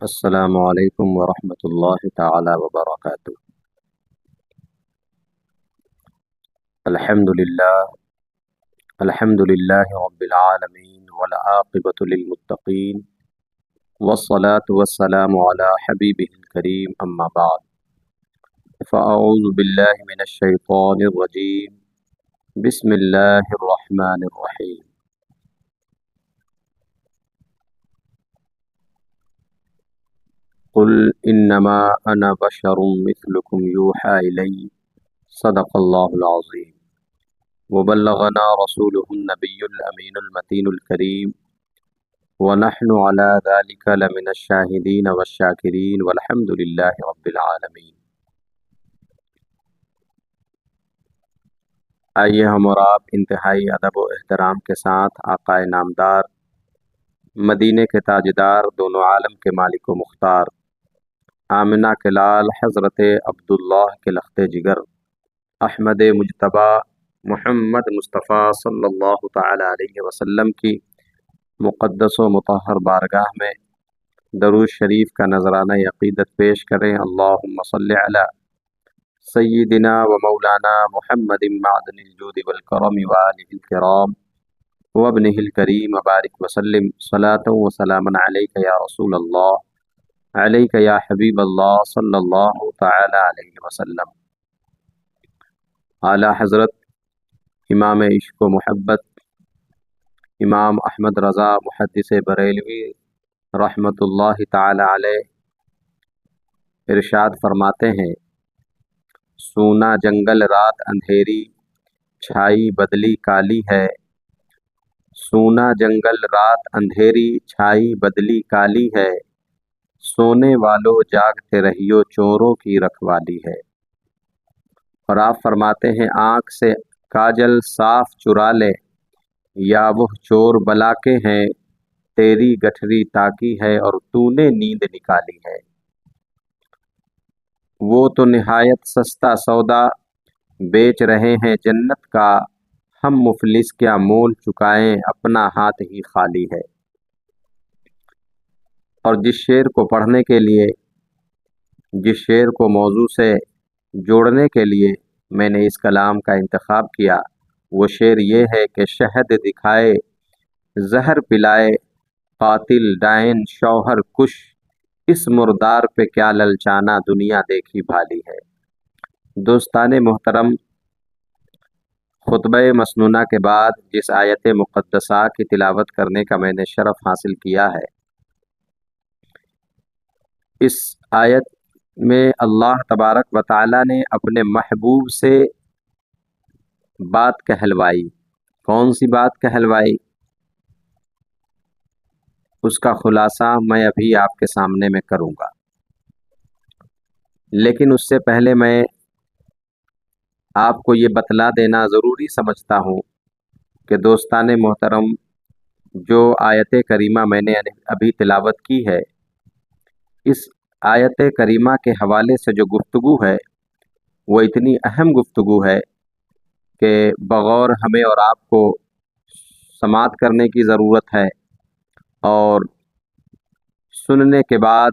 السلام علیکم ورحمۃ اللہ تعالی وبرکاتہ۔ الحمد للہ رب العالمین والعاقبۃ للمتقین والصلاة والسلام علی حبیبہ الکریم اما بعد، فاعوذ باللہ من الشیطان الرجیم، بسم اللہ الرحمن الرحیم۔ قل انما انا بشر مثلکم یوحی الی، صدق اللہ العظیم، وبلغنا رسوله النبی الامین المتین الکریم، ونحن على ذلك لمن الشاہدین والشاکرین والحمد للہ رب العالمین۔ آئیے ہم اور آپ انتہائی ادب و احترام کے ساتھ آقائے نامدار، مدینے کے تاجدار، دونوں عالم کے مالک و مختار، آمنہ کے لال حضرت عبداللہ کے لخت جگر، احمد مجتبی محمد مصطفیٰ صلی اللہ تعالی علیہ وسلم کی مقدس و مطہر بارگاہ میں درود شریف کا نذرانہ عقیدت پیش کریں۔ اللہم صلی علی سیدنا و مولانا محمد معدن الجود والکرم وآلہ الکرام وابنہ الکریم وبارک وسلم، صلاۃ و سلاما علیک یا رسول اللہ، علیک یا حبیب اللہ صلی اللہ تعالی علیہ وسلم۔ اعلیٰ حضرت امام عشق و محبت امام احمد رضا محدث بریلوی رحمۃ اللہ تعالی علیہ ارشاد فرماتے ہیں، سونا جنگل رات اندھیری، چھائی بدلی کالی ہے، سونا جنگل رات اندھیری، چھائی بدلی کالی ہے، سونے والوں جاگتے رہیو چوروں کی رکھوالی ہے۔ اور آپ فرماتے ہیں، آنکھ سے کاجل صاف چرا لے، یا وہ چور بلا کے ہیں، تیری گٹھری تاکی ہے اور تو نے نیند نکالی ہے۔ وہ تو نہایت سستا سودا بیچ رہے ہیں جنت کا، ہم مفلس کیا مول چکائیں، اپنا ہاتھ ہی خالی ہے۔ اور جس شعر کو پڑھنے کے لیے، جس شعر کو موضوع سے جوڑنے کے لیے میں نے اس کلام کا انتخاب کیا، وہ شعر یہ ہے کہ شہد دکھائے زہر پلائے، قاتل ڈائن شوہر کش، اس مردار پہ کیا للچانا، دنیا دیکھی بھالی ہے۔ دوستان محترم، خطبہ مسنونہ کے بعد جس آیت مقدسہ کی تلاوت کرنے کا میں نے شرف حاصل کیا ہے، اس آیت میں اللہ تبارک و تعالی نے اپنے محبوب سے بات کہلوائی۔ کون سی بات کہلوائی؟ اس کا خلاصہ میں ابھی آپ کے سامنے میں کروں گا، لیکن اس سے پہلے میں آپ کو یہ بتلا دینا ضروری سمجھتا ہوں کہ دوستان محترم، جو آیت کریمہ میں نے ابھی تلاوت کی ہے، اس آیت کریمہ کے حوالے سے جو گفتگو ہے وہ اتنی اہم گفتگو ہے کہ بغور ہمیں اور آپ کو سماعت کرنے کی ضرورت ہے، اور سننے کے بعد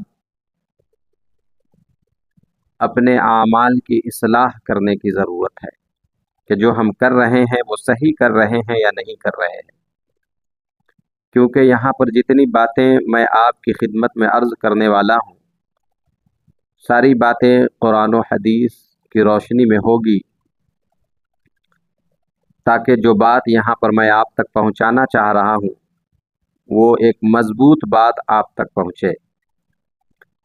اپنے اعمال کی اصلاح کرنے کی ضرورت ہے کہ جو ہم کر رہے ہیں وہ صحیح کر رہے ہیں یا نہیں کر رہے ہیں، کیونکہ یہاں پر جتنی باتیں میں آپ کی خدمت میں عرض کرنے والا ہوں، ساری باتیں قرآن و حدیث کی روشنی میں ہوگی، تاکہ جو بات یہاں پر میں آپ تک پہنچانا چاہ رہا ہوں وہ ایک مضبوط بات آپ تک پہنچے۔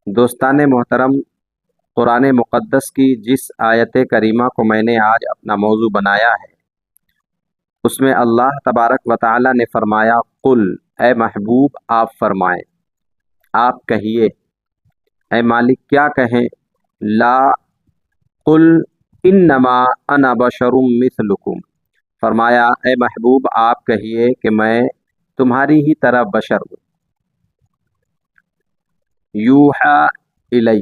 دوستان محترم، قرآن مقدس کی جس آیت کریمہ کو میں نے آج اپنا موضوع بنایا ہے، اس میں اللہ تبارک و تعالی نے فرمایا، قل، اے محبوب آپ فرمائیں، آپ کہیے، اے مالک کیا کہیں، لا، قل انما انا بشر مثلکم، فرمایا اے محبوب آپ کہیے کہ میں تمہاری ہی طرح بشر ہوں، یوحی الی،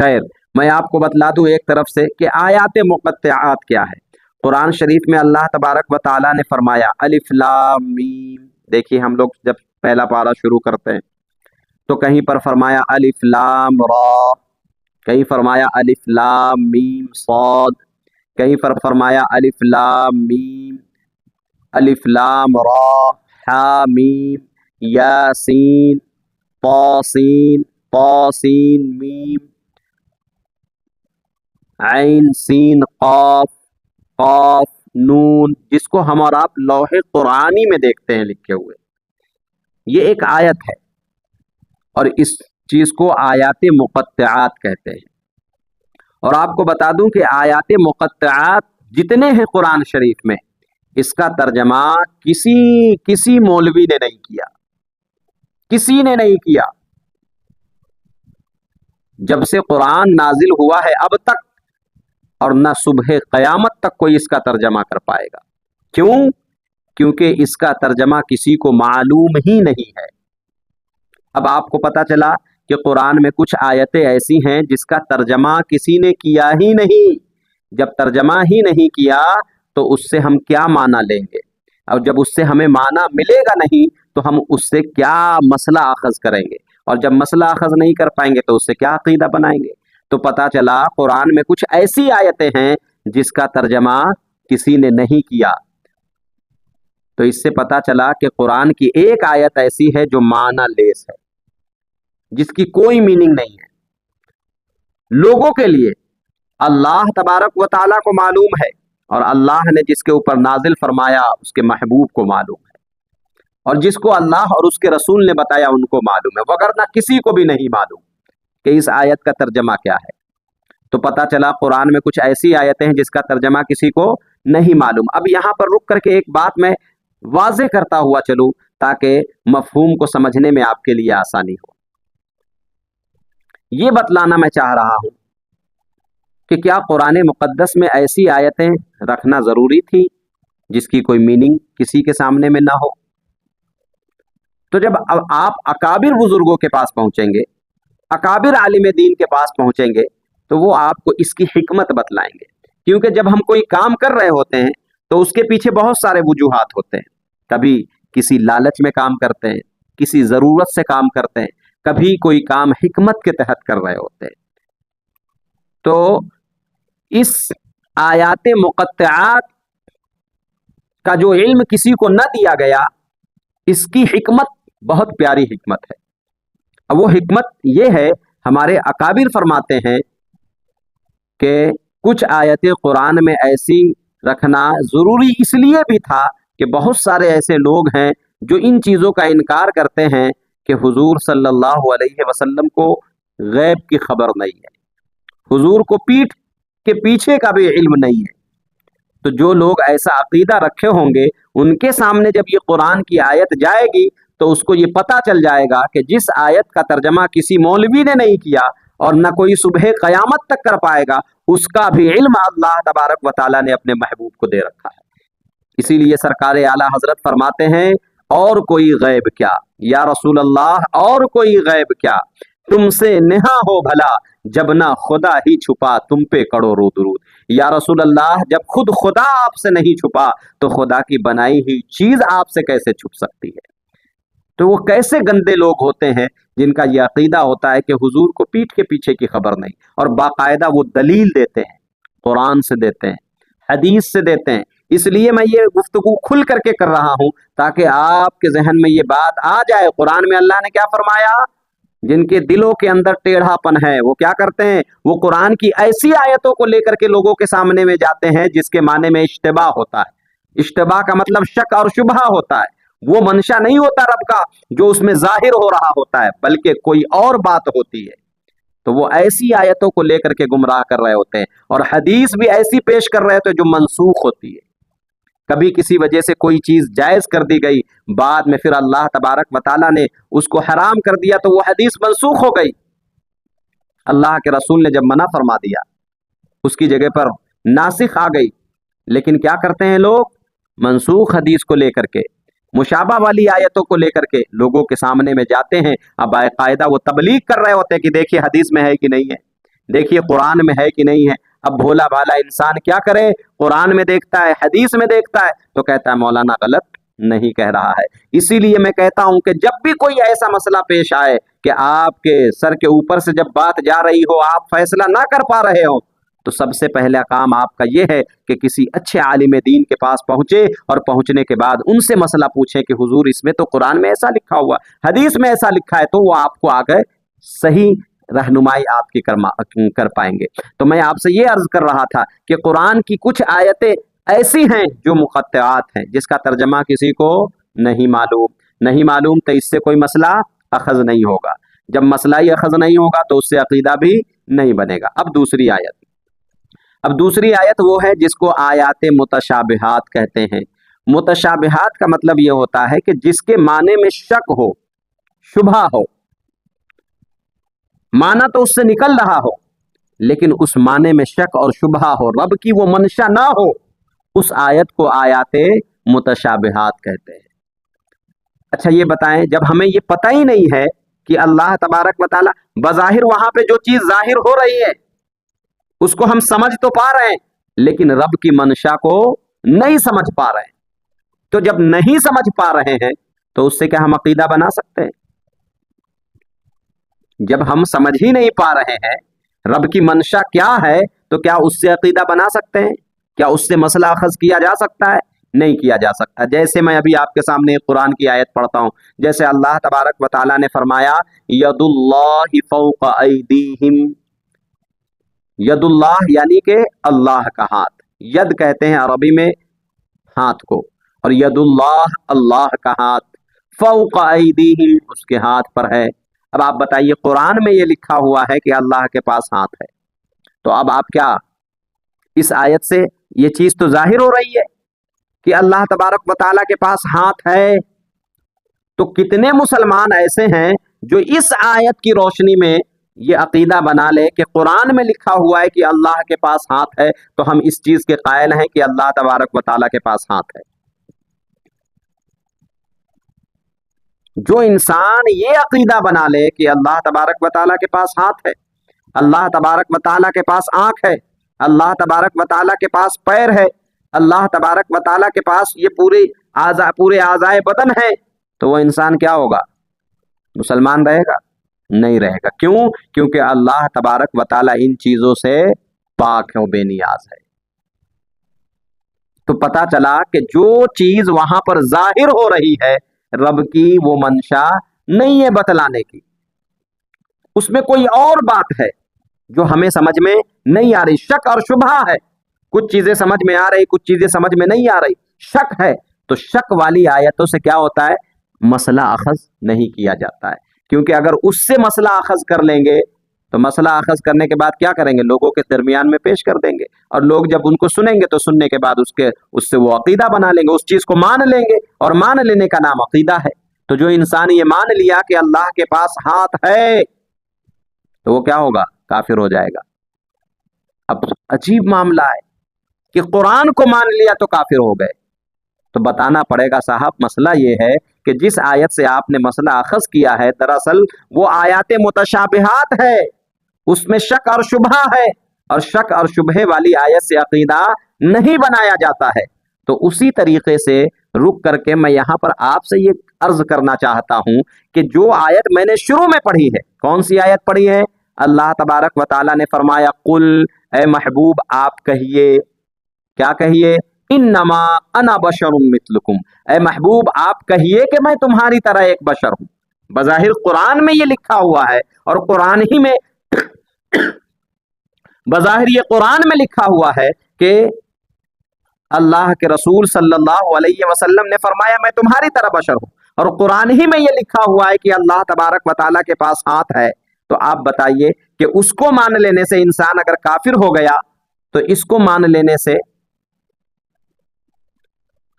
خیر، میں آپ کو بتلا دوں ایک طرف سے کہ آیات مقطعات کیا ہے۔ قرآن شریف میں اللہ تبارک و تعالیٰ نے فرمایا الف لام میم۔ دیکھیے ہم لوگ جب پہلا پارہ شروع کرتے ہیں تو کہیں پر فرمایا الف لام را، کہیں فرمایا الف لام میم صاد، کہیں پر فرمایا الف لام میم، الف لام را حا میم یاسین طاسین طاسین میم عین سین قاف قاف نون، جس کو ہم اور آپ لوح قرآنی میں دیکھتے ہیں لکھے ہوئے۔ یہ ایک آیت ہے اور اس چیز کو آیات مقطعات کہتے ہیں۔ اور آپ کو بتا دوں کہ آیات مقطعات جتنے ہیں قرآن شریف میں، اس کا ترجمہ کسی مولوی نے نہیں کیا، کسی نے نہیں کیا۔ جب سے قرآن نازل ہوا ہے اب تک، اور نہ صبح قیامت تک کوئی اس کا ترجمہ کر پائے گا۔ کیوں؟ کیونکہ اس کا ترجمہ کسی کو معلوم ہی نہیں ہے۔ اب آپ کو پتا چلا کہ قرآن میں کچھ آیتیں ایسی ہیں جس کا ترجمہ کسی نے کیا ہی نہیں۔ جب ترجمہ ہی نہیں کیا تو اس سے ہم کیا معنی لیں گے؟ اور جب اس سے ہمیں معنی ملے گا نہیں تو ہم اس سے کیا مسئلہ اخذ کریں گے؟ اور جب مسئلہ اخذ نہیں کر پائیں گے تو اس سے کیا عقیدہ بنائیں گے؟ تو پتا چلا قرآن میں کچھ ایسی آیتیں ہیں جس کا ترجمہ کسی نے نہیں کیا۔ تو اس سے پتا چلا کہ قرآن کی ایک آیت ایسی ہے جو معنی لیس ہے، جس کی کوئی میننگ نہیں ہے۔ لوگوں کے لیے اللہ تبارک و تعالیٰ کو معلوم ہے، اور اللہ نے جس کے اوپر نازل فرمایا اس کے محبوب کو معلوم ہے، اور جس کو اللہ اور اس کے رسول نے بتایا ان کو معلوم ہے، وگرنہ کسی کو بھی نہیں معلوم کہ اس آیت کا ترجمہ کیا ہے۔ تو پتا چلا قرآن میں کچھ ایسی آیتیں ہیں جس کا ترجمہ کسی کو نہیں معلوم۔ اب یہاں پر رک کر کے ایک بات میں واضح کرتا ہوا چلوں تاکہ مفہوم کو سمجھنے میں آپ کے لیے آسانی ہو۔ یہ بتلانا میں چاہ رہا ہوں کہ کیا قرآن مقدس میں ایسی آیتیں رکھنا ضروری تھی جس کی کوئی میننگ کسی کے سامنے میں نہ ہو؟ تو جب آپ اکابر بزرگوں کے پاس پہنچیں گے، اکابر عالم دین کے پاس پہنچیں گے، تو وہ آپ کو اس کی حکمت بتلائیں گے۔ کیونکہ جب ہم کوئی کام کر رہے ہوتے ہیں تو اس کے پیچھے بہت سارے وجوہات ہوتے ہیں۔ کبھی کسی لالچ میں کام کرتے ہیں، کسی ضرورت سے کام کرتے ہیں، کبھی کوئی کام حکمت کے تحت کر رہے ہوتے ہیں۔ تو اس آیات مقطعات کا جو علم کسی کو نہ دیا گیا، اس کی حکمت بہت پیاری حکمت ہے۔ اب وہ حکمت یہ ہے، ہمارے اکابر فرماتے ہیں کہ کچھ آیتیں قرآن میں ایسی رکھنا ضروری اس لیے بھی تھا کہ بہت سارے ایسے لوگ ہیں جو ان چیزوں کا انکار کرتے ہیں کہ حضور صلی اللہ علیہ وسلم کو غیب کی خبر نہیں ہے، حضور کو پیٹھ کے پیچھے کا بھی علم نہیں ہے۔ تو جو لوگ ایسا عقیدہ رکھے ہوں گے ان کے سامنے جب یہ قرآن کی آیت جائے گی تو اس کو یہ پتہ چل جائے گا کہ جس آیت کا ترجمہ کسی مولوی نے نہیں کیا اور نہ کوئی صبح قیامت تک کر پائے گا، اس کا بھی علم اللہ تبارک و تعالیٰ نے اپنے محبوب کو دے رکھا ہے۔ اسی لیے سرکار اعلیٰ حضرت فرماتے ہیں اور کوئی غیب کیا یا رسول اللہ، اور کوئی غیب کیا، تم سے نہا ہو بھلا جب نہ خدا ہی چھپا تم پہ کڑو رو درود۔ یا رسول اللہ، جب خود خدا آپ سے نہیں چھپا تو خدا کی بنائی ہوئی چیز آپ سے کیسے چھپ سکتی ہے؟ تو وہ کیسے گندے لوگ ہوتے ہیں جن کا یہ عقیدہ ہوتا ہے کہ حضور کو پیٹھ کے پیچھے کی خبر نہیں، اور باقاعدہ وہ دلیل دیتے ہیں، قرآن سے دیتے ہیں، حدیث سے دیتے ہیں۔ اس لیے میں یہ گفتگو کھل کر کے کر رہا ہوں تاکہ آپ کے ذہن میں یہ بات آ جائے۔ قرآن میں اللہ نے کیا فرمایا؟ جن کے دلوں کے اندر ٹیڑھا پن ہے وہ کیا کرتے ہیں؟ وہ قرآن کی ایسی آیتوں کو لے کر کے لوگوں کے سامنے میں جاتے ہیں جس کے معنی میں اشتباہ ہوتا ہے۔ اشتباہ کا مطلب شک اور شبہ ہوتا ہے، وہ منشا نہیں ہوتا رب کا جو اس میں ظاہر ہو رہا ہوتا ہے، بلکہ کوئی اور بات ہوتی ہے۔ تو وہ ایسی آیتوں کو لے کر کے گمراہ کر رہے ہوتے ہیں، اور حدیث بھی ایسی پیش کر رہے ہوتے ہیں جو منسوخ ہوتی ہے۔ کبھی کسی وجہ سے کوئی چیز جائز کر دی گئی، بعد میں پھر اللہ تبارک و تعالیٰ نے اس کو حرام کر دیا تو وہ حدیث منسوخ ہو گئی۔ اللہ کے رسول نے جب منع فرما دیا اس کی جگہ پر ناسخ آ گئی، لیکن کیا کرتے ہیں لوگ؟ منسوخ حدیث کو لے کر کے، مشابہ والی آیتوں کو لے کر کے لوگوں کے سامنے میں جاتے ہیں، اب باقاعدہ وہ تبلیغ کر رہے ہوتے ہیں کہ دیکھیے حدیث میں ہے کہ نہیں ہے، دیکھیے قرآن میں ہے کہ نہیں ہے۔ اب بھولا بھالا انسان کیا کرے، قرآن میں دیکھتا ہے، حدیث میں دیکھتا ہے، تو کہتا ہے مولانا غلط نہیں کہہ رہا ہے۔ اسی لیے میں کہتا ہوں کہ جب بھی کوئی ایسا مسئلہ پیش آئے کہ آپ کے سر کے اوپر سے جب بات جا رہی ہو، آپ فیصلہ نہ کر پا رہے ہو، تو سب سے پہلا کام آپ کا یہ ہے کہ کسی اچھے عالم دین کے پاس پہنچے، اور پہنچنے کے بعد ان سے مسئلہ پوچھیں کہ حضور اس میں تو قرآن میں ایسا لکھا ہوا، حدیث میں ایسا لکھا ہے، تو وہ آپ کو آگے صحیح رہنمائی آپ کی کر پائیں گے۔ تو میں آپ سے یہ عرض کر رہا تھا کہ قرآن کی کچھ آیتیں ایسی ہیں جو مقطعات ہیں، جس کا ترجمہ کسی کو نہیں معلوم تو اس سے کوئی مسئلہ اخذ نہیں ہوگا۔ جب مسئلہ ہی اخذ نہیں ہوگا تو اس سے عقیدہ بھی نہیں بنے گا۔ اب دوسری آیت وہ ہے جس کو آیات متشابہات کہتے ہیں۔ متشابہات کا مطلب یہ ہوتا ہے کہ جس کے معنی میں شک ہو، شبہ ہو، معنی تو اس سے نکل رہا ہو لیکن اس معنی میں شک اور شبہ ہو، رب کی وہ منشا نہ ہو، اس آیت کو آیات متشابہات کہتے ہیں۔ اچھا یہ بتائیں، جب ہمیں یہ پتہ ہی نہیں ہے کہ اللہ تبارک و تعالی بظاہر وہاں پہ جو چیز ظاہر ہو رہی ہے اس کو ہم سمجھ تو پا رہے ہیں لیکن رب کی منشا کو نہیں سمجھ پا رہے ہیں، تو جب نہیں سمجھ پا رہے ہیں تو اس سے کیا ہم عقیدہ بنا سکتے ہیں؟ جب ہم سمجھ ہی نہیں پا رہے ہیں رب کی منشا کیا ہے تو کیا اس سے عقیدہ بنا سکتے ہیں؟ کیا اس سے مسئلہ اخذ کیا جا سکتا ہے؟ نہیں کیا جا سکتا۔ جیسے میں ابھی آپ کے سامنے قرآن کی آیت پڑھتا ہوں، جیسے اللہ تبارک و تعالیٰ نے فرمایا ید اللہ فوق ایدیہم، ید اللہ یعنی کہ اللہ کا ہاتھ، ید کہتے ہیں عربی میں ہاتھ کو، اور ید اللہ اللہ کا ہاتھ، فوق ایدیہم اس کے ہاتھ پر ہے۔ اب آپ بتائیے قرآن میں یہ لکھا ہوا ہے کہ اللہ کے پاس ہاتھ ہے، تو اب آپ کیا اس آیت سے یہ چیز تو ظاہر ہو رہی ہے کہ اللہ تبارک و تعالیٰ کے پاس ہاتھ ہے، تو کتنے مسلمان ایسے ہیں جو اس آیت کی روشنی میں یہ عقیدہ بنا لے کہ قرآن میں لکھا ہوا ہے کہ اللہ کے پاس ہاتھ ہے تو ہم اس چیز کے قائل ہیں کہ اللہ تبارک و تعالیٰ کے پاس ہاتھ ہے۔ جو انسان یہ عقیدہ بنا لے کہ اللہ تبارک و تعالیٰ کے پاس ہاتھ ہے، اللہ تبارک و تعالیٰ کے پاس آنکھ ہے، اللہ تبارک و تعالیٰ کے پاس پیر ہے، اللہ تبارک و تعالیٰ کے پاس یہ پورے اعضائے بدن ہے، تو وہ انسان کیا ہوگا؟ مسلمان رہے گا؟ نہیں رہے گا۔ کیوں؟ کیونکہ اللہ تبارک و تعالیٰ ان چیزوں سے پاک ہے، بے نیاز ہے۔ تو پتا چلا کہ جو چیز وہاں پر ظاہر ہو رہی ہے رب کی وہ منشا نہیں ہے بتلانے کی، اس میں کوئی اور بات ہے جو ہمیں سمجھ میں نہیں آ رہی، شک اور شبہ ہے، کچھ چیزیں سمجھ میں آ رہی، کچھ چیزیں سمجھ میں نہیں آ رہی، شک ہے۔ تو شک والی آیتوں سے کیا ہوتا ہے؟ مسئلہ اخذ نہیں کیا جاتا ہے، کیونکہ اگر اس سے مسئلہ اخذ کر لیں گے تو مسئلہ اخذ کرنے کے بعد کیا کریں گے؟ لوگوں کے درمیان میں پیش کر دیں گے، اور لوگ جب ان کو سنیں گے تو سننے کے بعد اس سے وہ عقیدہ بنا لیں گے، اس چیز کو مان لیں گے، اور مان لینے کا نام عقیدہ ہے۔ تو جو انسان یہ مان لیا کہ اللہ کے پاس ہاتھ ہے تو وہ کیا ہوگا؟ کافر ہو جائے گا۔ اب عجیب معاملہ ہے کہ قرآن کو مان لیا تو کافر ہو گئے، تو بتانا پڑے گا صاحب مسئلہ یہ ہے کہ جس آیت سے آپ نے مسئلہ اخذ کیا ہے دراصل وہ آیات متشابہات ہے، اس میں شک اور شبہ ہے، اور شک اور شبہ والی آیت سے عقیدہ نہیں بنایا جاتا ہے۔ تو اسی طریقے سے رک کر کے میں یہاں پر آپ سے یہ عرض کرنا چاہتا ہوں کہ جو آیت میں نے شروع میں پڑھی ہے، کون سی آیت پڑھی ہے؟ اللہ تبارک و تعالیٰ نے فرمایا قل، اے محبوب آپ کہیے، کیا کہیے؟ انما انا بشر مثلکم، اے محبوب آپ کہیے کہ میں تمہاری طرح ایک بشر ہوں۔ بظاہر قرآن میں یہ لکھا ہوا ہے، اور قرآن ہی میں بظاہر یہ قرآن میں لکھا ہوا ہے کہ اللہ کے رسول صلی اللہ علیہ وسلم نے فرمایا میں تمہاری طرح بشر ہوں، اور قرآن ہی میں یہ لکھا ہوا ہے کہ اللہ تبارک و تعالیٰ کے پاس ہاتھ ہے۔ تو آپ بتائیے کہ اس کو مان لینے سے انسان اگر کافر ہو گیا تو اس کو مان لینے سے،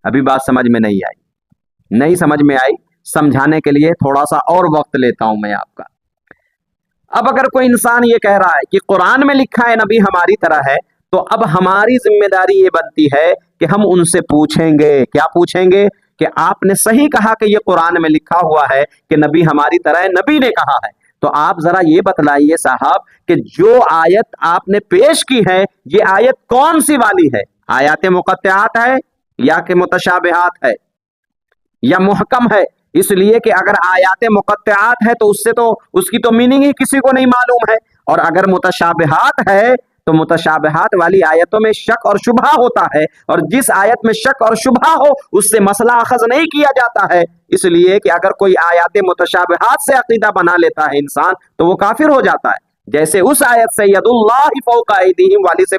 ابھی بات سمجھ میں نہیں سمجھ میں آئی، سمجھانے کے لیے تھوڑا سا اور وقت لیتا ہوں میں آپ کا۔ اب اگر کوئی انسان یہ کہہ رہا ہے کہ قرآن میں لکھا ہے نبی ہماری طرح ہے، تو اب ہماری ذمہ داری یہ بنتی ہے کہ ہم ان سے پوچھیں گے، کیا پوچھیں گے؟ کہ آپ نے صحیح کہا کہ یہ قرآن میں لکھا ہوا ہے کہ نبی ہماری طرح ہے، نبی نے کہا ہے، تو آپ ذرا یہ بتلائیے صاحب کہ جو آیت آپ نے پیش کی ہے یہ آیت کون سی والی ہے؟ آیات مقطعات ہے یا کہ متشابہات ہے یا محکم ہے؟ اس لیے کہ اگر آیات مقطعات ہے تو اس کی تو میننگ ہی کسی کو نہیں معلوم ہے، اور اگر متشابہات ہے تو متشابہات والی آیتوں میں شک اور شبہ ہوتا ہے، اور جس آیت میں شک اور شبہ ہو اس سے مسئلہ اخذ نہیں کیا جاتا ہے۔ اس لیے کہ اگر کوئی آیات متشابہات سے عقیدہ بنا لیتا ہے انسان تو وہ کافر ہو جاتا ہے، جیسے اس آیت سے ید اللہ فوق ایدیہم والی سے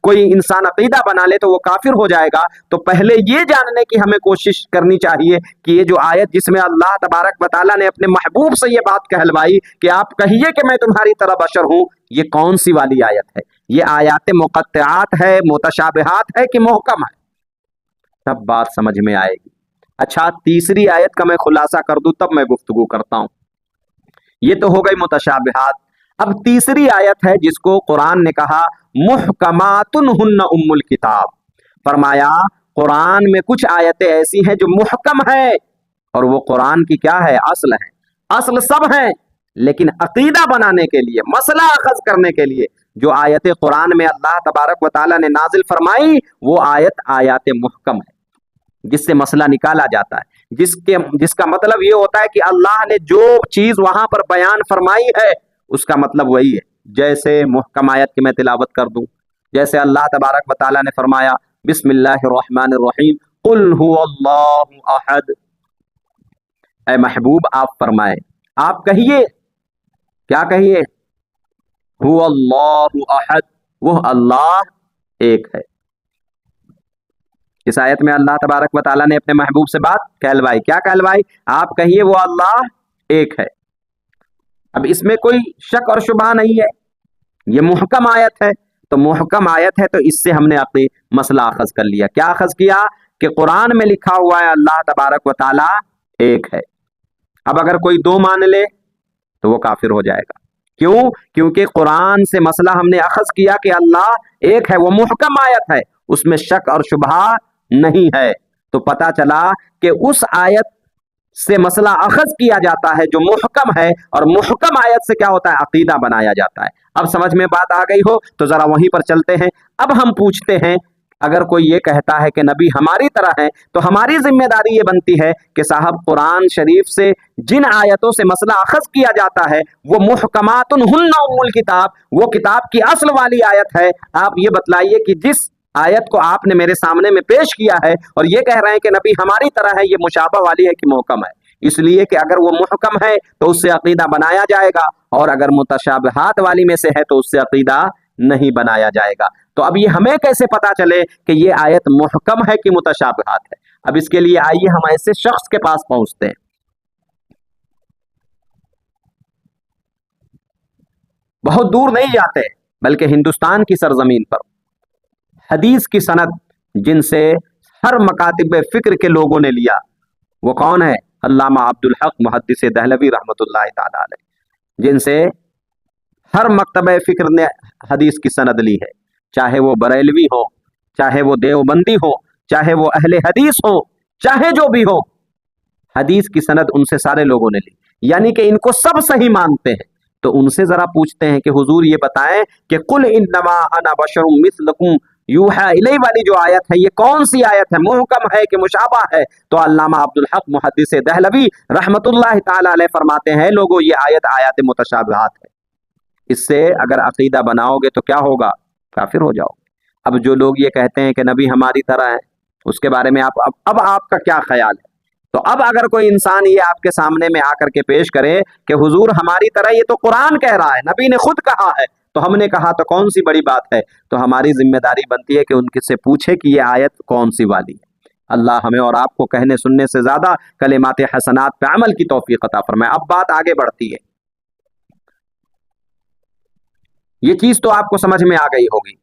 کوئی انسان عقیدہ بنا لے تو وہ کافر ہو جائے گا۔ تو پہلے یہ جاننے کی ہمیں کوشش کرنی چاہیے کہ یہ جو آیت جس میں اللہ تبارک و تعالیٰ نے اپنے محبوب سے یہ بات کہلوائی کہ آپ کہیے کہ میں تمہاری طرح بشر ہوں، یہ کون سی والی آیت ہے؟ یہ آیات مقطعات ہے، متشابہات ہے کہ محکم ہے؟ تب بات سمجھ میں آئے گی۔ اچھا، تیسری آیت کا میں خلاصہ کر دوں تب میں گفتگو کرتا ہوں۔ یہ تو ہو گئی متشابہات۔ اب تیسری آیت ہے جس کو قرآن نے کہا محکمات ہن ام الکتاب، فرمایا قرآن میں کچھ آیتیں ایسی ہیں جو محکم ہیں، اور وہ قرآن کی کیا ہے؟ اصل ہے۔ اصل سب ہیں، لیکن عقیدہ بنانے کے لیے، مسئلہ اخذ کرنے کے لیے جو آیت قرآن میں اللہ تبارک و تعالیٰ نے نازل فرمائی وہ آیات محکم ہے، جس سے مسئلہ نکالا جاتا ہے، جس کا مطلب یہ ہوتا ہے کہ اللہ نے جو چیز وہاں پر بیان فرمائی ہے اس کا مطلب وہی ہے۔ جیسے محکم آیت کی میں تلاوت کر دوں، جیسے اللہ تبارک و تعالیٰ نے فرمایا بسم اللہ الرحمن الرحیم قل هو اللہ احد۔ اے محبوب آپ فرمائے، آپ کہیے، کیا کہیے؟ هو اللہ احد، وہ اللہ ایک ہے۔ اس آیت میں اللہ تبارک و تعالیٰ نے اپنے محبوب سے بات کہلوائی، کیا کہلوائی؟ آپ کہیے وہ اللہ ایک ہے۔ اب اس میں کوئی شک اور شبہ نہیں ہے، یہ محکم آیت ہے، تو محکم آیت ہے تو اس سے ہم نے اپنی مسئلہ اخذ کر لیا۔ کیا اخذ کیا؟ کہ قرآن میں لکھا ہوا ہے اللہ تبارک و تعالیٰ ایک ہے۔ اب اگر کوئی دو مان لے تو وہ کافر ہو جائے گا۔ کیوں؟ کیونکہ قرآن سے مسئلہ ہم نے اخذ کیا کہ اللہ ایک ہے، وہ محکم آیت ہے، اس میں شک اور شبہ نہیں ہے۔ تو پتہ چلا کہ اس آیت سے مسئلہ اخذ کیا جاتا ہے جو محکم ہے، اور محکم آیت سے کیا ہوتا ہے؟ عقیدہ بنایا جاتا ہے۔ اب سمجھ میں بات آ گئی ہو تو ذرا وہیں پر چلتے ہیں۔ اب ہم پوچھتے ہیں، اگر کوئی یہ کہتا ہے کہ نبی ہماری طرح ہے تو ہماری ذمہ داری یہ بنتی ہے کہ صاحب قرآن شریف سے جن آیتوں سے مسئلہ اخذ کیا جاتا ہے وہ محکمات ہن ام الکتاب، وہ کتاب کی اصل والی آیت ہے۔ آپ یہ بتلائیے کہ جس آیت کو آپ نے میرے سامنے میں پیش کیا ہے اور یہ کہہ رہے ہیں کہ نبی ہماری طرح ہے، یہ مشابہ والی ہے کہ محکم ہے؟ اس لیے کہ اگر وہ محکم ہے تو اس سے عقیدہ بنایا جائے گا، اور اگر متشابہات والی میں سے ہے تو اس سے عقیدہ نہیں بنایا جائے گا۔ تو اب یہ ہمیں کیسے پتا چلے کہ یہ آیت محکم ہے کہ متشابہات ہے؟ اب اس کے لیے آئیے ہم ایسے شخص کے پاس پہنچتے ہیں، بہت دور نہیں جاتے بلکہ ہندوستان کی سرزمین پر حدیث کی سند جن سے ہر مکاتب فکر کے لوگوں نے لیا، وہ کون ہے؟ علامہ عبدالحق محدث دہلوی رحمۃ اللہ تعالی علیہ، جن سے ہر مکتبہ فکر نے حدیث کی سند لی ہے، چاہے وہ بریلوی ہو، چاہے وہ دیوبندی ہو، چاہے وہ اہل حدیث ہو، چاہے جو بھی ہو، حدیث کی سند ان سے سارے لوگوں نے لی، یعنی کہ ان کو سب صحیح مانتے ہیں۔ تو ان سے ذرا پوچھتے ہیں کہ حضور یہ بتائیں کہ قل انما انا بشر مثلکم یوحی الی والی جو آیت ہے یہ کون سی آیت ہے؟ محکم ہے کہ مشابہ ہے؟ تو علامہ عبدالحق محدث دہلوی رحمۃ اللہ تعالی علیہ فرماتے ہیں لوگوں یہ آیت متشابہات ہے، اس سے اگر عقیدہ بناؤ گے تو کیا ہوگا؟ کافر ہو جاؤ۔ اب جو لوگ یہ کہتے ہیں کہ نبی ہماری طرح ہے، اس کے بارے میں اب آپ کا کیا خیال ہے؟ تو اب اگر کوئی انسان یہ آپ کے سامنے میں آ کر کے پیش کرے کہ حضور ہماری طرح، یہ تو قرآن کہہ رہا ہے، نبی نے خود کہا ہے، تو ہم نے کہا تو کون سی بڑی بات ہے؟ تو ہماری ذمہ داری بنتی ہے کہ ان سے پوچھے کہ یہ آیت کون سی والی ہے۔ اللہ ہمیں اور آپ کو کہنے سننے سے زیادہ کلمات حسنات پہ عمل کی توفیق عطا فرمائے۔ اب بات آگے بڑھتی ہے، یہ چیز تو آپ کو سمجھ میں آ گئی ہوگی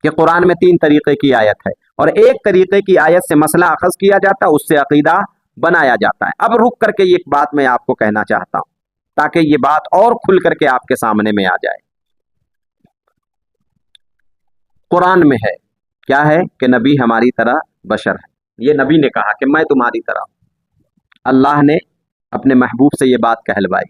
کہ قرآن میں 3 طریقے کی آیت ہے، اور ایک طریقے کی آیت سے مسئلہ اخذ کیا جاتا ہے، اس سے عقیدہ بنایا جاتا ہے۔ اب رک کر کے یہ بات میں آپ کو کہنا چاہتا ہوں تاکہ یہ بات اور کھل کر کے آپ کے سامنے میں آ جائے۔ قرآن میں ہے کیا ہے کہ نبی ہماری طرح بشر ہے، یہ نبی نے کہا کہ میں تمہاری طرح ہوں۔ اللہ نے اپنے محبوب سے یہ بات کہلوائی،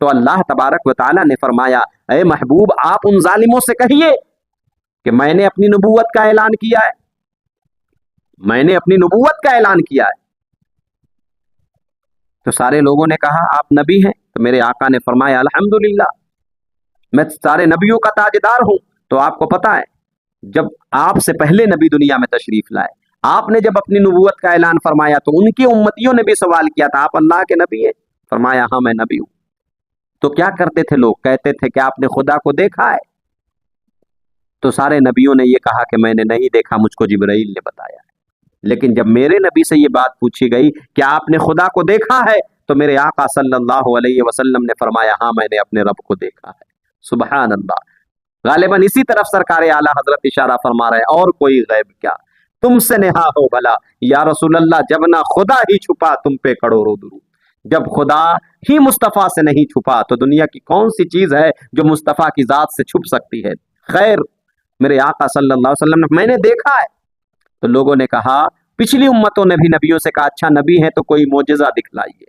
تو اللہ تبارک و تعالیٰ نے فرمایا اے محبوب آپ ان ظالموں سے کہیے کہ میں نے اپنی نبوت کا اعلان کیا ہے، میں نے اپنی نبوت کا اعلان کیا ہے۔ تو سارے لوگوں نے کہا آپ نبی ہیں؟ تو میرے آقا نے فرمایا الحمدللہ میں سارے نبیوں کا تاجدار ہوں۔ تو آپ کو پتا ہے جب آپ سے پہلے نبی دنیا میں تشریف لائے، آپ نے جب اپنی نبوت کا اعلان فرمایا تو ان کی امتیوں نے بھی سوال کیا تھا آپ اللہ کے نبی ہیں؟ فرمایا ہاں میں نبی ہوں۔ تو کیا کرتے تھے لوگ؟ کہتے تھے کہ آپ نے خدا کو دیکھا ہے؟ تو سارے نبیوں نے یہ کہا کہ میں نے نہیں دیکھا، مجھ کو جبرائیل نے بتایا ہے۔ لیکن جب میرے نبی سے یہ بات پوچھی گئی کہ آپ نے خدا کو دیکھا ہے، تو میرے آقا صلی اللہ علیہ وسلم نے فرمایا ہاں میں نے اپنے رب کو دیکھا ہے۔ سبحان اللہ۔ غالباً اسی طرف سرکار اعلیٰ حضرت اشارہ فرما رہے اور کوئی غیب کیا، تم سے نہا ہو بھلا یا رسول اللہ، جب نہ خدا ہی چھپا تم پہ کروڑوں درود۔ جب خدا ہی مصطفیٰ سے نہیں چھپا تو دنیا کی کون سی چیز ہے جو مصطفیٰ کی ذات سے چھپ سکتی ہے؟ خیر میرے آقا صلی اللہ علیہ وسلم نے میں نے دیکھا ہے۔ تو لوگوں نے کہا، پچھلی امتوں نے بھی نبیوں سے کہا اچھا نبی ہے تو کوئی معجزہ دکھلائیے،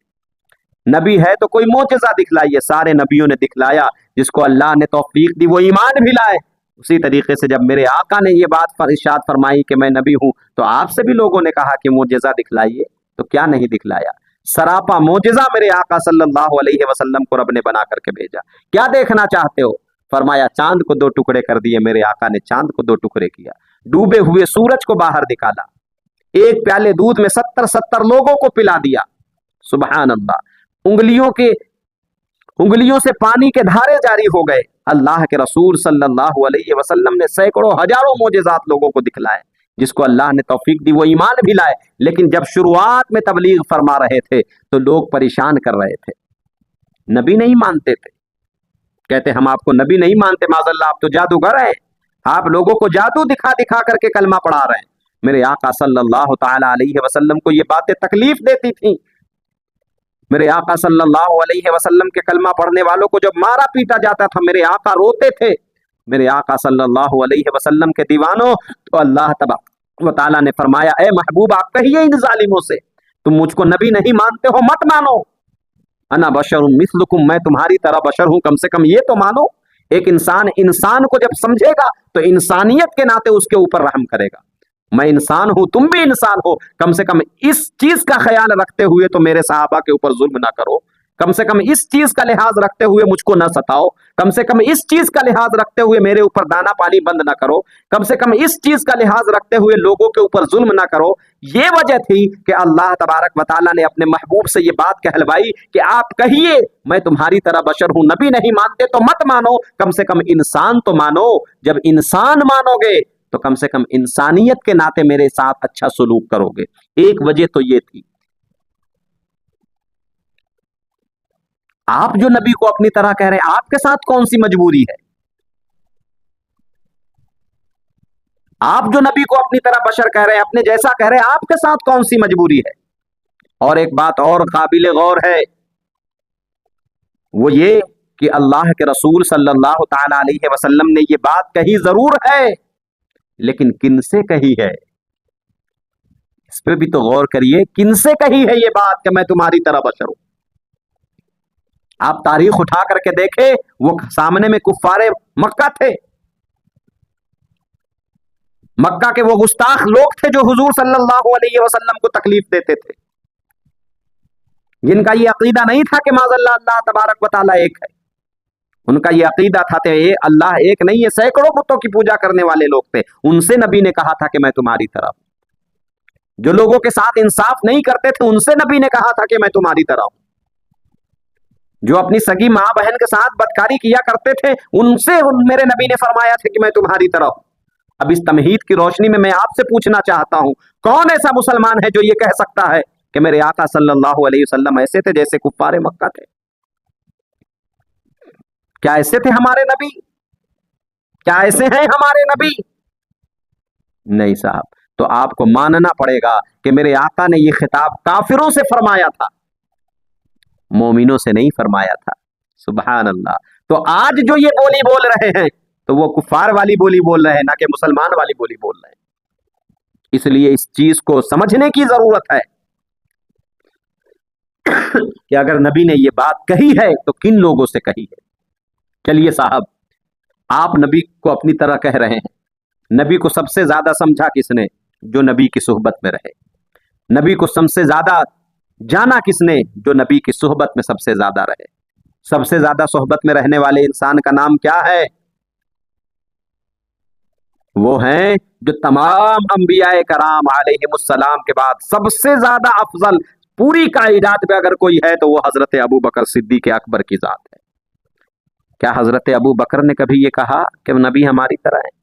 نبی ہے تو کوئی معجزہ دکھلائیے۔ سارے نبیوں نے دکھلایا، جس کو اللہ نے توفیق دی وہ ایمان بھی لائے۔ اسی طریقے سے جب میرے آقا نے یہ بات ارشاد فرمائی کہ میں نبی ہوں تو آپ سے بھی لوگوں نے کہا کہ معجزہ دکھلائیے، تو کیا نہیں دکھلایا؟ سراپا معجزہ میرے آقا صلی اللہ علیہ وسلم کو رب نے بنا کر کے بھیجا۔ کیا دیکھنا چاہتے ہو؟ فرمایا چاند کو 2 ٹکڑے کر دیے۔ میرے آقا نے چاند کو 2 ٹکڑے کیا، ڈوبے ہوئے سورج کو باہر نکالا، ایک پیالے دودھ میں 70 لوگوں کو پلا دیا۔ سبحان اللہ۔ انگلیوں سے پانی کے دھارے جاری ہو گئے۔ اللہ کے رسول صلی اللہ علیہ وسلم نے سینکڑوں ہزاروں معجزات لوگوں کو دکھلائے، جس کو اللہ نے توفیق دی وہ ایمان بھی لائے۔ لیکن جب شروعات میں تبلیغ فرما رہے تھے تو لوگ پریشان کر رہے تھے، نبی نہیں مانتے تھے، کہتے ہم آپ کو نبی نہیں مانتے، معاذ اللہ آپ تو جادوگر ہیں، آپ لوگوں کو جادو دکھا دکھا کر کے کلمہ پڑھا رہے ہیں۔ میرے آقا صلی اللہ تعالی علیہ وسلم کو یہ باتیں تکلیف دیتی تھیں۔ میرے آقا صلی اللہ علیہ وسلم کے کلمہ پڑھنے والوں کو جب مارا پیٹا جاتا تھا میرے آقا روتے تھے۔ میرے آقا صلی اللہ علیہ وسلم کے دیوانوں، تو اللہ تبارک و تعالیٰ نے فرمایا اے محبوب آپ کہیے ان ظالموں سے تم مجھ کو نبی نہیں مانتے ہو، مت مانو۔ انا بشر مثلکم، میں تمہاری طرح بشر ہوں، کم سے کم یہ تو مانو۔ ایک انسان کو جب سمجھے گا تو انسانیت کے ناطے اس کے اوپر رحم کرے گا۔ میں انسان ہوں، تم بھی انسان ہو، کم سے کم اس چیز کا خیال رکھتے ہوئے تو میرے صحابہ کے اوپر ظلم نہ کرو، کم سے کم اس چیز کا لحاظ رکھتے ہوئے مجھ کو نہ ستاؤ، کم سے کم اس چیز کا لحاظ رکھتے ہوئے میرے اوپر دانا پانی بند نہ کرو، کم سے کم اس چیز کا لحاظ رکھتے ہوئے لوگوں کے اوپر ظلم نہ کرو۔ یہ وجہ تھی کہ اللہ تبارک و تعالیٰ نے اپنے محبوب سے یہ بات کہلوائی کہ آپ کہیے میں تمہاری طرح بشر ہوں، نبی نہیں مانتے تو مت مانو، کم سے کم انسان تو مانو۔ جب انسان مانو گے تو کم سے کم انسانیت کے ناطے میرے ساتھ اچھا سلوک کرو گے۔ ایک وجہ تو یہ تھی۔ آپ جو نبی کو اپنی طرح کہہ رہے ہیں، آپ کے ساتھ کون سی مجبوری ہے؟ آپ جو نبی کو اپنی طرح بشر کہہ رہے ہیں، اپنے جیسا کہہ رہے ہیں، آپ کے ساتھ کون سی مجبوری ہے؟ اور ایک بات اور قابل غور ہے، وہ یہ کہ اللہ کے رسول صلی اللہ تعالی علیہ وسلم نے یہ بات کہی ضرور ہے، لیکن کن سے کہی ہے؟ اس پہ بھی تو غور کریے، کن سے کہی ہے یہ بات کہ میں تمہاری طرح بشر ہوں؟ آپ تاریخ اٹھا کر کے دیکھیں، وہ سامنے میں کفار مکہ تھے، مکہ کے وہ گستاخ لوگ تھے جو حضور صلی اللہ علیہ وسلم کو تکلیف دیتے تھے، جن کا یہ عقیدہ نہیں تھا کہ معاذ اللہ اللہ تبارک و تعالیٰ ایک ہے۔ ان کا یہ عقیدہ تھا کہ اللہ ایک نہیں ہے، سینکڑوں بتوں کی پوجا کرنے والے لوگ تھے۔ ان سے نبی نے کہا تھا کہ میں تمہاری طرح ہوں۔ جو لوگوں کے ساتھ انصاف نہیں کرتے تھے ان سے نبی نے کہا تھا کہ میں تمہاری طرح ہوں۔ جو اپنی سگی ماں بہن کے ساتھ بدکاری کیا کرتے تھے ان سے میرے نبی نے فرمایا تھا کہ میں تمہاری طرح ہوں۔ اب اس تمہید کی روشنی میں آپ سے پوچھنا چاہتا ہوں، کون ایسا مسلمان ہے جو یہ کہہ سکتا ہے کہ میرے آقا صلی اللہ علیہ وسلم ایسے تھے جیسے کفار مکہ تھے؟ کیا ایسے تھے ہمارے نبی؟ کیا ایسے ہیں ہمارے نبی؟ نہیں صاحب۔ تو آپ کو ماننا پڑے گا کہ میرے آقا نے یہ خطاب کافروں سے فرمایا تھا، مومنوں سے نہیں فرمایا تھا۔ سبحان اللہ۔ تو آج جو یہ بولی بول رہے ہیں تو وہ کفار والی بولی بول رہے ہیں، نہ کہ مسلمان والی بولی بول رہے ہیں۔ اس لیے اس چیز کو سمجھنے کی ضرورت ہے۔ کہ اگر نبی نے یہ بات کہی ہے تو کن لوگوں سے کہی ہے. چلیے صاحب، آپ نبی کو اپنی طرح کہہ رہے ہیں. نبی کو سب سے زیادہ سمجھا کس نے؟ جو نبی کی صحبت میں رہے. نبی کو سب سے زیادہ جانا کس نے؟ جو نبی کی صحبت میں سب سے زیادہ رہے. سب سے زیادہ صحبت میں رہنے والے انسان کا نام کیا ہے؟ وہ ہیں جو تمام انبیاء کرام علیہم السلام کے بعد سب سے زیادہ افضل پوری کائنات میں اگر کوئی ہے تو وہ حضرت ابو بکر صدیق اکبر کی ذات ہے. کیا حضرت ابو بکر نے کبھی یہ کہا کہ نبی ہماری طرح ہے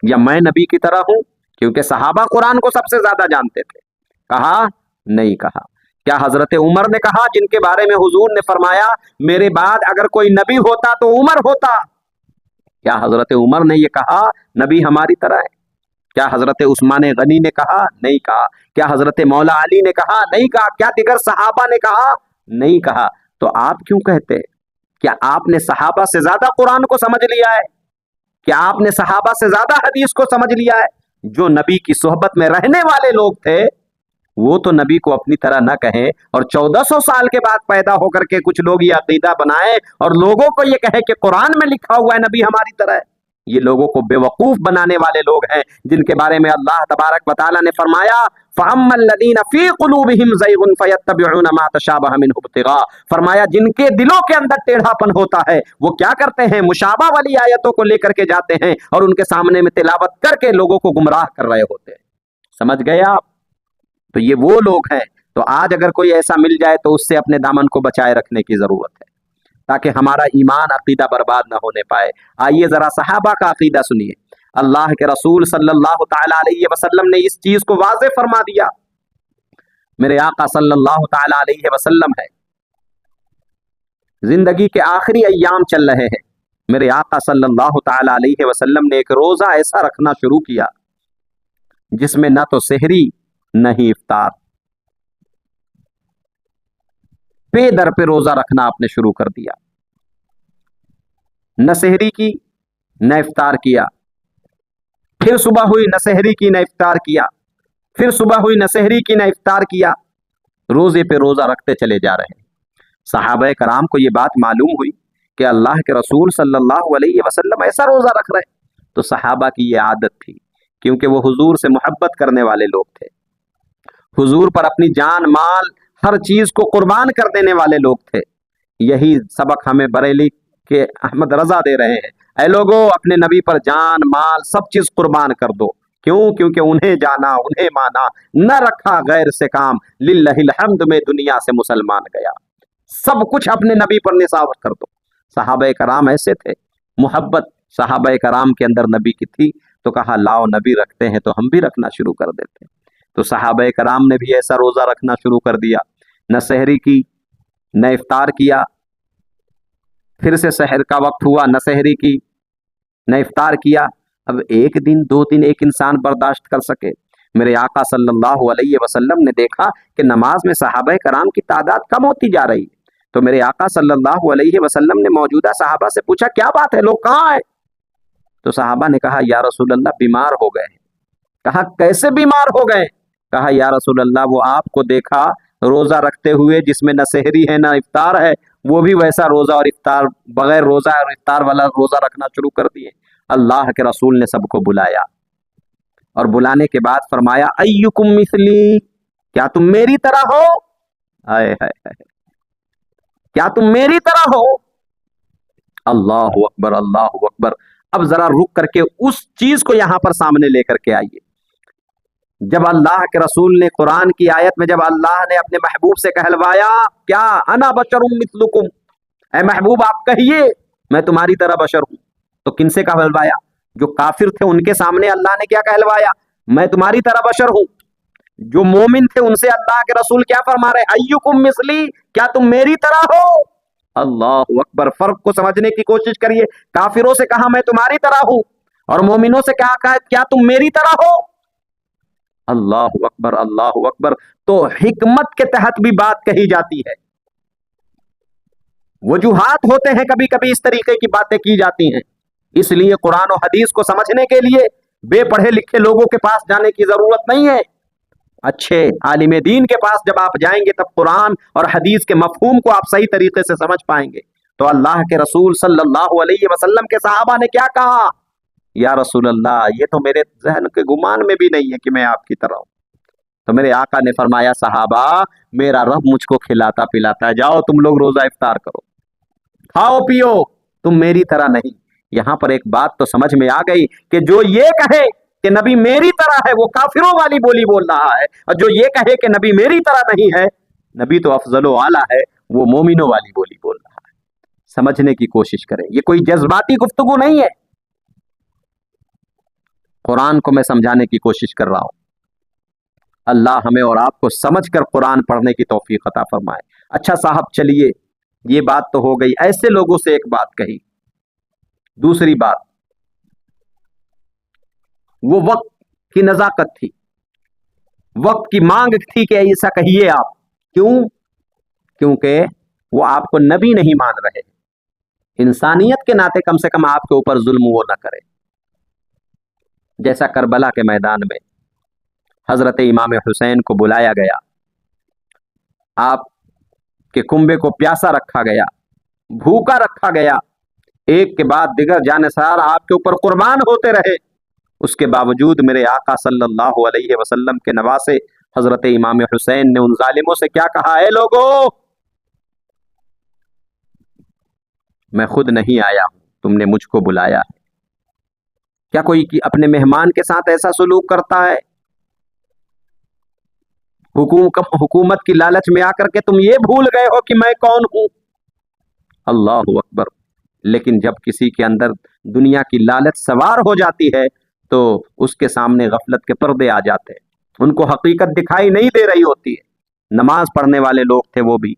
یا میں نبی کی طرح ہوں؟ کیونکہ صحابہ قرآن کو سب سے زیادہ جانتے تھے. کہا؟ نہیں کہا. کیا حضرت عمر نے کہا، جن کے بارے میں حضور نے فرمایا میرے بعد اگر کوئی نبی ہوتا تو عمر ہوتا؟ کیا حضرت عمر نے یہ کہا نبی ہماری طرح ہے؟ کیا حضرت عثمان غنی نے کہا؟ نہیں کہا. کیا حضرت مولا علی نے کہا؟ نہیں کہا. کیا دیگر صحابہ نے کہا؟ نہیں کہا. تو آپ کیوں کہتے؟ کیا آپ نے صحابہ سے زیادہ قرآن کو سمجھ لیا ہے؟ کیا آپ نے صحابہ سے زیادہ حدیث کو سمجھ لیا ہے؟ جو نبی کی صحبت میں رہنے والے لوگ تھے وہ تو نبی کو اپنی طرح نہ کہیں اور 1400 سال کے بعد پیدا ہو کر کے کچھ لوگ یہ عقیدہ بنائیں اور لوگوں کو یہ کہے کہ قرآن میں لکھا ہوا ہے نبی ہماری طرح ہے. یہ لوگوں کو بے وقوف بنانے والے لوگ ہیں جن کے بارے میں اللہ تبارک و تعالیٰ نے فرمایا فَأَمَّا الَّذِينَ فِي قُلُوبِهِمْ زَيْغٌ فَيَتَّبِعُونَ مَا تَشَابَهَ مِنْهُ ابْتِغَاءَ. فرمایا جن کے دلوں کے اندر ٹیڑھا پن ہوتا ہے وہ کیا کرتے ہیں؟ مشابہ والی آیتوں کو لے کر کے جاتے ہیں اور ان کے سامنے میں تلاوت کر کے لوگوں کو گمراہ کر رہے ہوتے ہیں. سمجھ گئے آپ؟ تو یہ وہ لوگ ہیں. تو آج اگر کوئی ایسا مل جائے تو اس سے اپنے دامن کو بچائے رکھنے کی ضرورت ہے تاکہ ہمارا ایمان عقیدہ برباد نہ ہونے پائے. آئیے ذرا صحابہ کا عقیدہ سنیے. اللہ کے رسول صلی اللہ تعالی علیہ وسلم نے اس چیز کو واضح فرما دیا. میرے آقا صلی اللہ تعالی علیہ وسلم ہے، زندگی کے آخری ایام چل رہے ہیں. میرے آقا صلی اللہ تعالی علیہ وسلم نے ایک روزہ ایسا رکھنا شروع کیا جس میں نہ تو سحری نہ ہی افطار، پے در پہ روزہ رکھنا آپ نے شروع کر دیا. نہ سحری کی نہ افطار کیا، پھر صبح ہوئی نہ سحری کی نہ افطار کیا، پھر صبح ہوئی نہ سحری کی نہ افطار کیا. روزے پہ روزہ رکھتے چلے جا رہے ہیں. صحابہ کرام کو یہ بات معلوم ہوئی کہ اللہ کے رسول صلی اللہ علیہ وسلم ایسا روزہ رکھ رہے. تو صحابہ کی یہ عادت تھی کیونکہ وہ حضور سے محبت کرنے والے لوگ تھے، حضور پر اپنی جان مال ہر چیز کو قربان کر دینے والے لوگ تھے. یہی سبق ہمیں بریلی کے احمد رضا دے رہے ہیں. اے لوگو اپنے نبی پر جان مال سب چیز قربان کر دو. کیوں؟ کیونکہ انہیں جانا انہیں مانا، نہ رکھا غیر سے کام، للہ الحمد میں دنیا سے مسلمان گیا. سب کچھ اپنے نبی پر نثار کر دو. صحابہ کرام ایسے تھے، محبت صحابہ کرام کے اندر نبی کی تھی تو کہا لاؤ نبی رکھتے ہیں تو ہم بھی رکھنا شروع کر دیتے. تو صحابہ کرام نے بھی ایسا روزہ رکھنا شروع کر دیا. نہ سحری کی نہ افطار کیا، پھر سے سحر کا وقت ہوا، نہ سحری کی نہ افطار کیا. اب ایک دن دو دن ایک انسان برداشت کر سکے. میرے آقا صلی اللہ علیہ وسلم نے دیکھا کہ نماز میں صحابہ کرام کی تعداد کم ہوتی جا رہی. تو میرے آقا صلی اللہ علیہ وسلم نے موجودہ صحابہ سے پوچھا کیا بات ہے، لوگ کہاں ہیں؟ تو صحابہ نے کہا یا رسول اللہ بیمار ہو گئے. کہا کیسے بیمار ہو گئے؟ کہا یا رسول اللہ وہ آپ کو دیکھا روزہ رکھتے ہوئے جس میں نہ سحری ہے نہ افطار ہے، وہ بھی ویسا روزہ اور افطار بغیر روزہ اور افطار والا روزہ رکھنا شروع کر دیے. اللہ کے رسول نے سب کو بلایا اور بلانے کے بعد فرمایا ایکم مثلی، کیا تم میری طرح ہو؟ آئے ہائے، کیا تم میری طرح ہو؟ اللہ اکبر اللہ اکبر. اب ذرا رک کر کے اس چیز کو یہاں پر سامنے لے کر کے آئیے. جب اللہ کے رسول نے قرآن کی آیت میں جب اللہ نے اپنے محبوب سے کہلوایا کیا انا بشر مثلکم، اے محبوب آپ کہیے میں تمہاری طرح بشر ہوں، تو کن سے کہلوایا؟ جو کافر تھے ان کے سامنے اللہ نے کیا کہلوایا؟ میں تمہاری طرح بشر ہوں. جو مومن تھے ان سے اللہ کے رسول کیا فرما رہے؟ ایکم مثلی، کیا تم میری طرح ہو؟ اللہ اکبر. فرق کو سمجھنے کی کوشش کریے. کافروں سے کہا میں تمہاری طرح ہوں اور مومنوں سے کہا کیا تم میری طرح ہو؟ اللہ اکبر اللہ اکبر. تو حکمت کے تحت بھی بات کہی جاتی ہے. وجوہات ہوتے ہیں کبھی کبھی اس طریقے کی باتیں کی جاتی ہیں. اس لیے قرآن و حدیث کو سمجھنے کے لیے بے پڑھے لکھے لوگوں کے پاس جانے کی ضرورت نہیں ہے. اچھے عالم دین کے پاس جب آپ جائیں گے تب قرآن اور حدیث کے مفہوم کو آپ صحیح طریقے سے سمجھ پائیں گے۔ تو اللہ کے رسول صلی اللہ علیہ وسلم کے صحابہ نے کیا کہا؟ یا رسول اللہ، یہ تو میرے ذہن کے گمان میں بھی نہیں ہے کہ میں آپ کی طرح ہوں۔ تو میرے آقا نے فرمایا، صحابہ، میرا رب مجھ کو کھلاتا پلاتا ہے، جاؤ تم لوگ روزہ افطار کرو، کھاؤ پیو، تم میری طرح نہیں۔ یہاں پر ایک بات تو سمجھ میں آ گئی کہ جو یہ کہے کہ نبی میری طرح ہے وہ کافروں والی بولی بول رہا ہے، اور جو یہ کہے کہ نبی میری طرح نہیں ہے، نبی تو افضل و اعلیٰ ہے، وہ مومنوں والی بولی بول رہا ہے۔ سمجھنے کی کوشش کریں، یہ کوئی جذباتی گفتگو نہیں ہے، قرآن کو میں سمجھانے کی کوشش کر رہا ہوں۔ اللہ ہمیں اور آپ کو سمجھ کر قرآن پڑھنے کی توفیق عطا فرمائے۔ اچھا صاحب، چلیے یہ بات تو ہو گئی، ایسے لوگوں سے ایک بات کہی۔ دوسری بات، وہ وقت کی نزاکت تھی، وقت کی مانگ تھی کہ ایسا کہیے آپ۔ کیوں؟ کیونکہ وہ آپ کو نبی نہیں مان رہے، انسانیت کے ناطے کم سے کم آپ کے اوپر ظلم وہ نہ کرے۔ جیسا کربلا کے میدان میں حضرت امام حسین کو بلایا گیا، آپ کے کنبے کو پیاسا رکھا گیا، بھوکا رکھا گیا، ایک کے بعد دیگر جانثار آپ کے اوپر قربان ہوتے رہے، اس کے باوجود میرے آقا صلی اللہ علیہ وسلم کے نواسے حضرت امام حسین نے ان ظالموں سے کیا کہا؟ اے لوگو، میں خود نہیں آیا ہوں، تم نے مجھ کو بلایا ہے۔ کیا کوئی اپنے مہمان کے ساتھ ایسا سلوک کرتا ہے؟ حکومت کی لالچ میں آ کر کے تم یہ بھول گئے ہو کہ میں کون ہوں؟ اللہ اکبر۔ لیکن جب کسی کے اندر دنیا کی لالچ سوار ہو جاتی ہے تو اس کے سامنے غفلت کے پردے آ جاتے ہیں، ان کو حقیقت دکھائی نہیں دے رہی ہوتی ہے۔ نماز پڑھنے والے لوگ تھے وہ بھی،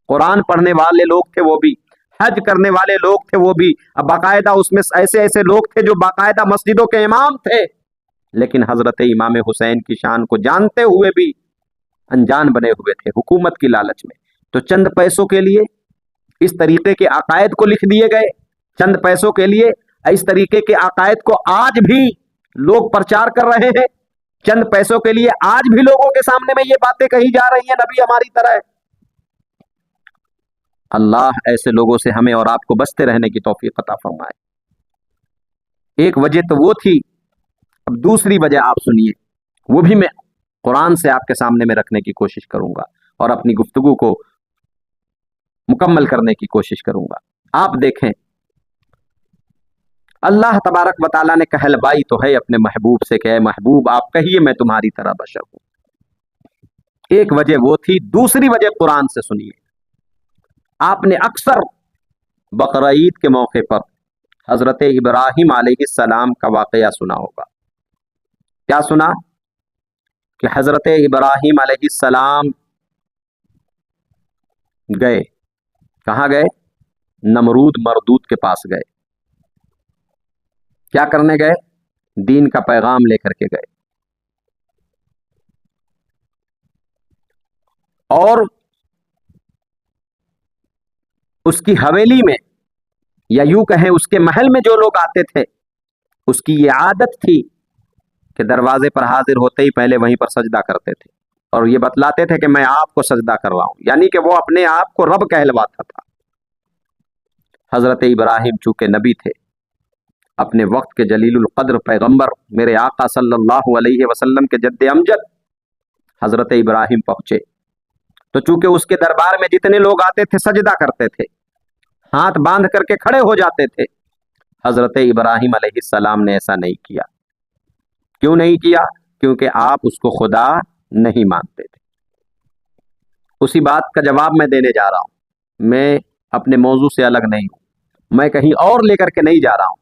قرآن پڑھنے والے لوگ تھے وہ بھی، حج کرنے والے لوگ تھے وہ بھی، اب باقاعدہ اس میں ایسے لوگ تھے جو باقاعدہ مسجدوں کے امام تھے، لیکن حضرت امام حسین کی شان کو جانتے ہوئے بھی انجان بنے ہوئے تھے حکومت کی لالچ میں۔ تو چند پیسوں کے لیے اس طریقے کے عقائد کو لکھ دیے گئے، چند پیسوں کے لیے اس طریقے کے عقائد کو آج بھی لوگ پرچار کر رہے ہیں، چند پیسوں کے لیے آج بھی لوگوں کے سامنے میں یہ باتیں کہی جا رہی ہیں نبی ہماری طرح ہے۔ اللہ ایسے لوگوں سے ہمیں اور آپ کو بچتے رہنے کی توفیق عطا فرمائے۔ ایک وجہ تو وہ تھی، اب دوسری وجہ آپ سنیے، وہ بھی میں قرآن سے آپ کے سامنے میں رکھنے کی کوشش کروں گا اور اپنی گفتگو کو مکمل کرنے کی کوشش کروں گا۔ آپ دیکھیں، اللہ تبارک و تعالیٰ نے کہلوائی تو ہے اپنے محبوب سے کہ اے محبوب آپ کہیے میں تمہاری طرح بشر ہوں۔ ایک وجہ وہ تھی، دوسری وجہ قرآن سے سنیے۔ آپ نے اکثر بقرہ عید کے موقع پر حضرت ابراہیم علیہ السلام کا واقعہ سنا ہوگا۔ کیا سنا؟ کہ حضرت ابراہیم علیہ السلام گئے، کہاں گئے؟ نمرود مردود کے پاس گئے۔ کیا کرنے گئے؟ دین کا پیغام لے کر کے گئے، اور اس کی حویلی میں یا یوں کہیں اس کے محل میں جو لوگ آتے تھے، اس کی یہ عادت تھی کہ دروازے پر حاضر ہوتے ہی پہلے وہیں پر سجدہ کرتے تھے اور یہ بتلاتے تھے کہ میں آپ کو سجدہ کر رہا ہوں، یعنی کہ وہ اپنے آپ کو رب کہلواتا تھا۔ حضرت ابراہیم چونکہ نبی تھے، اپنے وقت کے جلیل القدر پیغمبر میرے آقا صلی اللہ علیہ وسلم کے جد امجد حضرت ابراہیم پہنچے، تو چونکہ اس کے دربار میں جتنے لوگ آتے تھے سجدہ کرتے تھے، ہاتھ باندھ کر کے کھڑے ہو جاتے تھے۔ حضرت ابراہیم علیہ السلام نے ایسا نہیں کیا۔ کیوں نہیں کیا؟ کیونکہ آپ اس کو خدا نہیں مانتے تھے۔ اسی بات کا جواب میں دینے جا رہا ہوں، میں اپنے موضوع سے الگ نہیں ہوں، میں کہیں اور لے کر کے نہیں جا رہا ہوں۔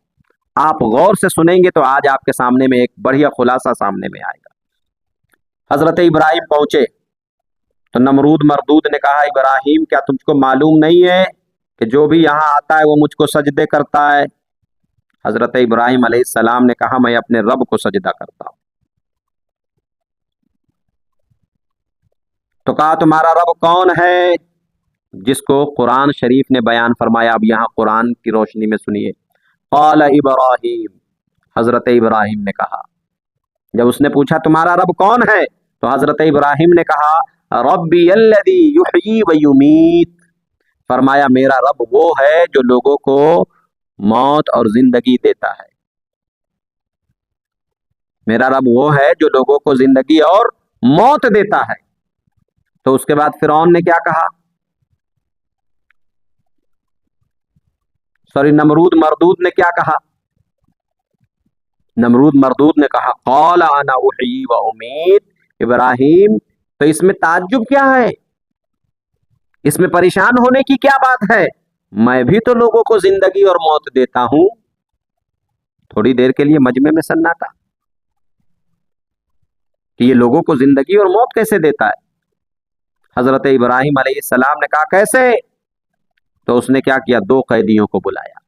آپ غور سے سنیں گے تو آج آپ کے سامنے میں ایک بڑھیا خلاصہ سامنے میں آئے گا۔ حضرت ابراہیم پہنچے تو نمرود مردود نے کہا، ابراہیم کیا تجھ کو معلوم نہیں ہے کہ جو بھی یہاں آتا ہے وہ مجھ کو سجدے کرتا ہے؟ حضرت ابراہیم علیہ السلام نے کہا، میں اپنے رب کو سجدہ کرتا ہوں۔ تو کہا تمہارا رب کون ہے؟ جس کو قرآن شریف نے بیان فرمایا۔ اب یہاں قرآن کی روشنی میں سنیے، قال ابراہیم، حضرت ابراہیم نے کہا، جب اس نے پوچھا تمہارا رب کون ہے تو حضرت ابراہیم نے کہا ربی الذی یحیی و یمیت، فرمایا میرا رب وہ ہے جو لوگوں کو موت اور زندگی دیتا ہے، میرا رب وہ ہے جو لوگوں کو زندگی اور موت دیتا ہے۔ تو اس کے بعد فرعون نے کیا کہا، نمرود مردود نے کیا کہا، نمرود مردود نے کہا قال انا احیی و امیت۔ ابراہیم تو اس میں تعجب کیا ہے، اس میں پریشان ہونے کی کیا بات ہے، میں بھی تو لوگوں کو زندگی اور موت دیتا ہوں۔ تھوڑی دیر کے لیے مجمع میں سناٹا کہ یہ لوگوں کو زندگی اور موت کیسے دیتا ہے۔ حضرت ابراہیم علیہ السلام نے کہا کیسے، تو اس نے کیا کیا، دو قیدیوں کو بلایا،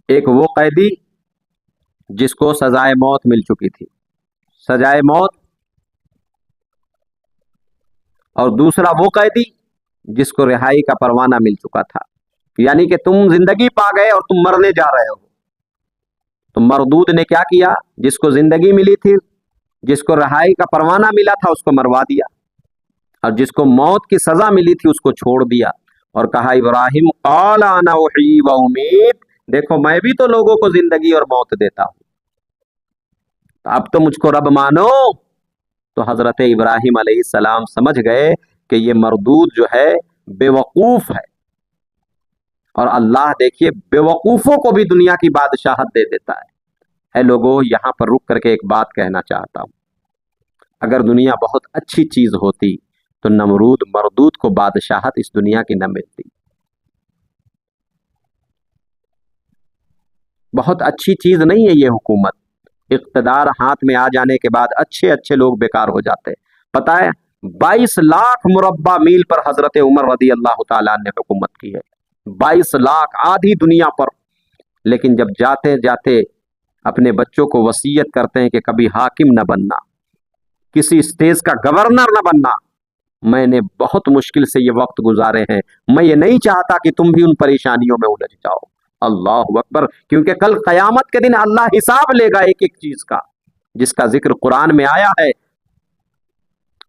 ایک وہ قیدی جس کو سزائے موت مل چکی تھی، سزائے موت، اور دوسرا وہ قیدی جس کو رہائی کا پروانہ مل چکا تھا، یعنی کہ تم زندگی پا گئے اور تم مرنے جا رہے ہو۔ تو مردود نے کیا کیا، جس کو زندگی ملی تھی، جس کو رہائی کا پروانہ ملا تھا، اس کو مروا دیا، اور جس کو موت کی سزا ملی تھی اس کو چھوڑ دیا، اور کہا ابراہیم قال انا احیی و امیت، دیکھو میں بھی تو لوگوں کو زندگی اور موت دیتا ہوں، اب تو مجھ کو رب مانو۔ تو حضرت ابراہیم علیہ السلام سمجھ گئے کہ یہ مردود جو ہے بے وقوف ہے، اور اللہ دیکھیے بے وقوفوں کو بھی دنیا کی بادشاہت دے دیتا ہے۔ اے لوگوں، یہاں پر رک کر کے ایک بات کہنا چاہتا ہوں، اگر دنیا بہت اچھی چیز ہوتی تو نمرود مردود کو بادشاہت اس دنیا کی نہ ملتی۔ بہت اچھی چیز نہیں ہے یہ حکومت، اقتدار ہاتھ میں آ جانے کے بعد اچھے اچھے لوگ بیکار ہو جاتے ہیں۔ پتہ ہے 22 لاکھ مربع میل پر حضرت عمر رضی اللہ تعالیٰ نے حکومت کی ہے، 22 لاکھ، آدھی دنیا پر، لیکن جب جاتے جاتے اپنے بچوں کو وصیت کرتے ہیں کہ کبھی حاکم نہ بننا، کسی اسٹیٹ کا گورنر نہ بننا، میں نے بہت مشکل سے یہ وقت گزارے ہیں، میں یہ نہیں چاہتا کہ تم بھی ان پریشانیوں میں الجھ جاؤ۔ اللہ اکبر، کیونکہ کل قیامت کے دن اللہ حساب لے گا ایک ایک چیز کا، جس کا ذکر قرآن میں آیا ہے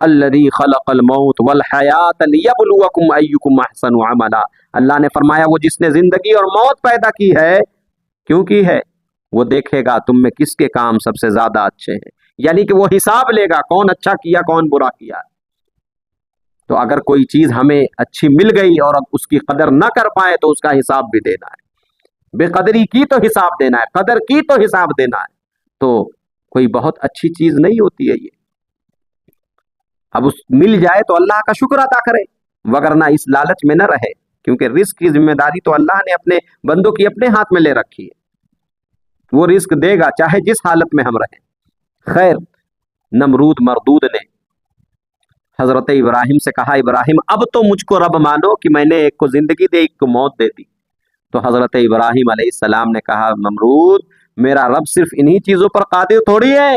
الذی خلق الموت والحیات لیبلوکم ایکم احسن عملا۔ اللہ نے فرمایا وہ جس نے زندگی اور موت پیدا کی ہے، کیوں کی ہے، وہ دیکھے گا تم میں کس کے کام سب سے زیادہ اچھے ہیں، یعنی کہ وہ حساب لے گا کون اچھا کیا کون برا کیا۔ تو اگر کوئی چیز ہمیں اچھی مل گئی اور اب اس کی قدر نہ کر پائے تو اس کا حساب بھی دینا ہے، بے قدری کی تو حساب دینا ہے، قدر کی تو حساب دینا ہے۔ تو کوئی بہت اچھی چیز نہیں ہوتی ہے یہ، اب اس مل جائے تو اللہ کا شکر ادا کرے، وگرنہ اس لالچ میں نہ رہے، کیونکہ رزق کی ذمہ داری تو اللہ نے اپنے بندوں کی اپنے ہاتھ میں لے رکھی ہے، وہ رزق دے گا چاہے جس حالت میں ہم رہیں۔ خیر، نمرود مردود نے حضرت ابراہیم سے کہا ابراہیم اب تو مجھ کو رب مانو کہ میں نے ایک کو زندگی دے ایک کو موت دے دی۔ تو حضرت ابراہیم علیہ السلام نے کہا نمرود میرا رب صرف انہی چیزوں پر قادر تھوڑی ہے۔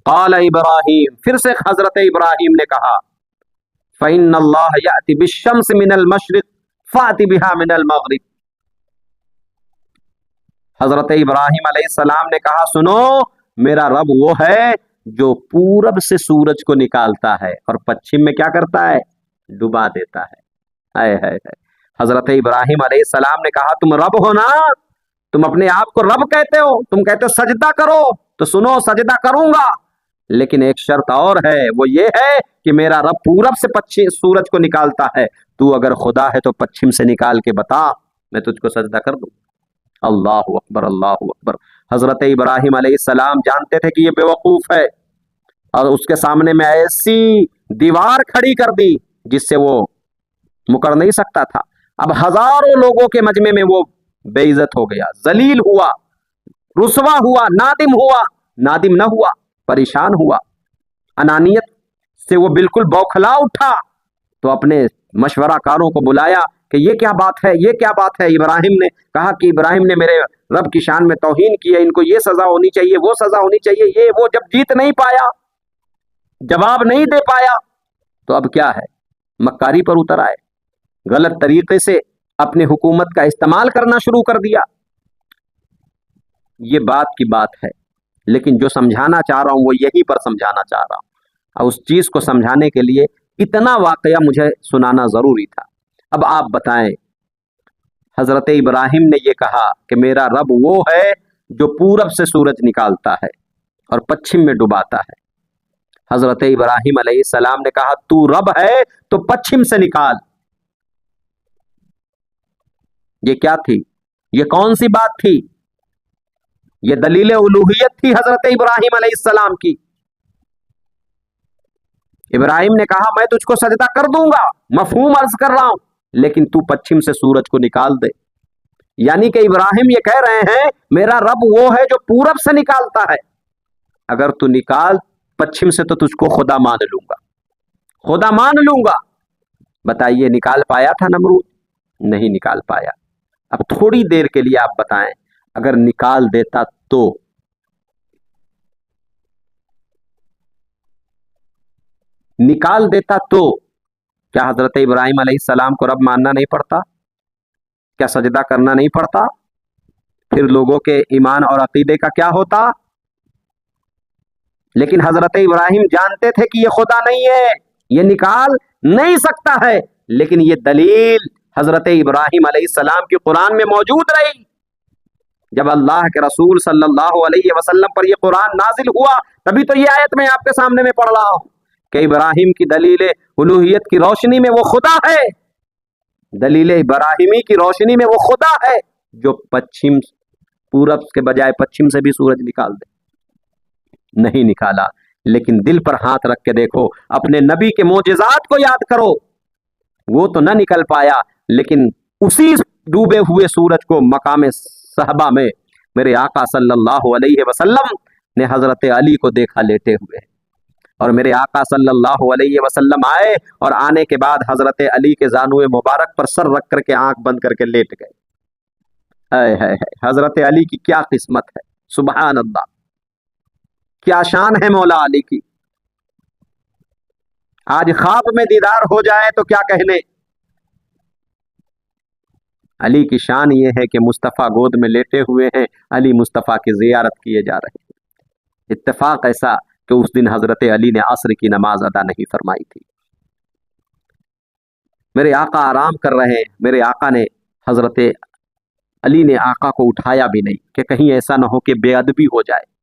قال ابراہیم، پھر سے حضرت ابراہیم نے کہا فإن اللہ یأتی بالشمس من المشرق فأت بها من المغرب۔ حضرت ابراہیم علیہ السلام نے کہا سنو، میرا رب وہ ہے جو پورب سے سورج کو نکالتا ہے اور پچھم میں کیا کرتا ہے، ڈبا دیتا ہے۔ حضرت ابراہیم علیہ السلام نے کہا تم رب ہو نا، تم اپنے آپ کو رب کہتے ہو، تم کہتے ہو سجدہ کرو، تو سنو سجدہ کروں گا، لیکن ایک شرط اور ہے، وہ یہ ہے کہ میرا رب پورب سے سورج کو نکالتا ہے، تو اگر خدا ہے تو پچھم سے نکال کے بتا، میں تجھ کو سجدہ کر دوں۔ اللہ اکبر، اللہ اکبر۔ حضرت ابراہیم علیہ السلام جانتے تھے کہ یہ بے وقوف ہے، اور اس کے سامنے میں ایسی دیوار کھڑی کر دی جس سے وہ مکر نہیں سکتا تھا۔ اب ہزاروں لوگوں کے مجمع میں وہ بے عزت ہو گیا، ذلیل ہوا، رسوا ہوا، نادم ہوا، نادم نہ ہوا، پریشان ہوا، انانیت سے وہ بالکل بوکھلا اٹھا، تو اپنے مشورہ کاروں کو بلایا کہ یہ کیا بات ہے، یہ کیا بات ہے۔ ابراہیم نے کہا کہ ابراہیم نے میرے رب کی شان میں توہین کی ہے، ان کو یہ سزا ہونی چاہیے، وہ سزا ہونی چاہیے، یہ وہ۔ جب جیت نہیں پایا، جواب نہیں دے پایا، تو اب کیا ہے، مکاری پر اتر آئے، غلط طریقے سے اپنی حکومت کا استعمال کرنا شروع کر دیا۔ یہ بات کی بات ہے لیکن جو سمجھانا چاہ رہا ہوں وہ یہی پر سمجھانا چاہ رہا ہوں، اور اس چیز کو سمجھانے کے لیے اتنا واقعہ مجھے سنانا ضروری تھا۔ اب آپ بتائیں، حضرت ابراہیم نے یہ کہا کہ میرا رب وہ ہے جو پورب سے سورج نکالتا ہے اور پچھم میں ڈباتا ہے۔ حضرت ابراہیم علیہ السلام نے کہا تو رب ہے تو پچھم سے نکال۔ یہ کیا تھی؟ یہ کون سی بات تھی؟ یہ دلیل الوہیت تھی حضرت ابراہیم علیہ السلام کی۔ ابراہیم نے کہا میں تجھ کو سجدہ کر دوں گا، مفہوم عرض کر رہا ہوں، لیکن تو پچھم سے سورج کو نکال دے۔ یعنی کہ ابراہیم یہ کہہ رہے ہیں میرا رب وہ ہے جو پورب سے نکالتا ہے، اگر تو نکال پچھم سے تو تجھ کو خدا مان لوں گا، خدا مان لوں گا۔ بتائیے نکال پایا تھا نمرود؟ نہیں نکال پایا۔ اب تھوڑی دیر کے لیے آپ بتائیں اگر نکال دیتا تو نکال دیتا تو کیا حضرت ابراہیم علیہ السلام کو رب ماننا نہیں پڑتا؟ کیا سجدہ کرنا نہیں پڑتا؟ پھر لوگوں کے ایمان اور عقیدے کا کیا ہوتا؟ لیکن حضرت ابراہیم جانتے تھے کہ یہ خدا نہیں ہے، یہ نکال نہیں سکتا ہے، لیکن یہ دلیل حضرت ابراہیم علیہ السلام کی قرآن میں موجود رہی۔ جب اللہ کے رسول صلی اللہ علیہ وسلم پر یہ قرآن نازل ہوا، تبھی تو یہ آیت میں آپ کے سامنے میں پڑھ رہا ہوں کہ ابراہیم کی دلیل الوہیت کی روشنی میں وہ خدا ہے، دلیل ابراہیمی کی روشنی میں وہ خدا ہے جو پچھم پورب کے بجائے پچھم سے بھی سورج نکال دے۔ نہیں نکالا، لیکن دل پر ہاتھ رکھ کے دیکھو، اپنے نبی کے معجزات کو یاد کرو۔ وہ تو نہ نکل پایا، لیکن اسی ڈوبے ہوئے سورج کو مقام صحبہ میں میرے آقا صلی اللہ علیہ وسلم نے حضرت علی کو دیکھا لیٹے ہوئے، اور میرے آقا صلی اللہ علیہ وسلم آئے اور آنے کے بعد حضرت علی کے زانوئے مبارک پر سر رکھ کر کے آنکھ بند کر کے لیٹ گئے۔ حضرت علی کی کیا قسمت ہے، سبحان اللہ، کیا شان ہے مولا علی کی۔ آج خواب میں دیدار ہو جائے تو کیا کہنے۔ علی کی شان یہ ہے کہ مصطفیٰ گود میں لیٹے ہوئے ہیں، علی مصطفیٰ کی زیارت کیے جا رہے ہیں۔ اتفاق ایسا کہ اس دن حضرت علی نے عصر کی نماز ادا نہیں فرمائی تھی۔ میرے آقا آرام کر رہے ہیں، میرے آقا نے حضرت علی نے آقا کو اٹھایا بھی نہیں کہ کہیں ایسا نہ ہو کہ بے ادبی ہو جائے۔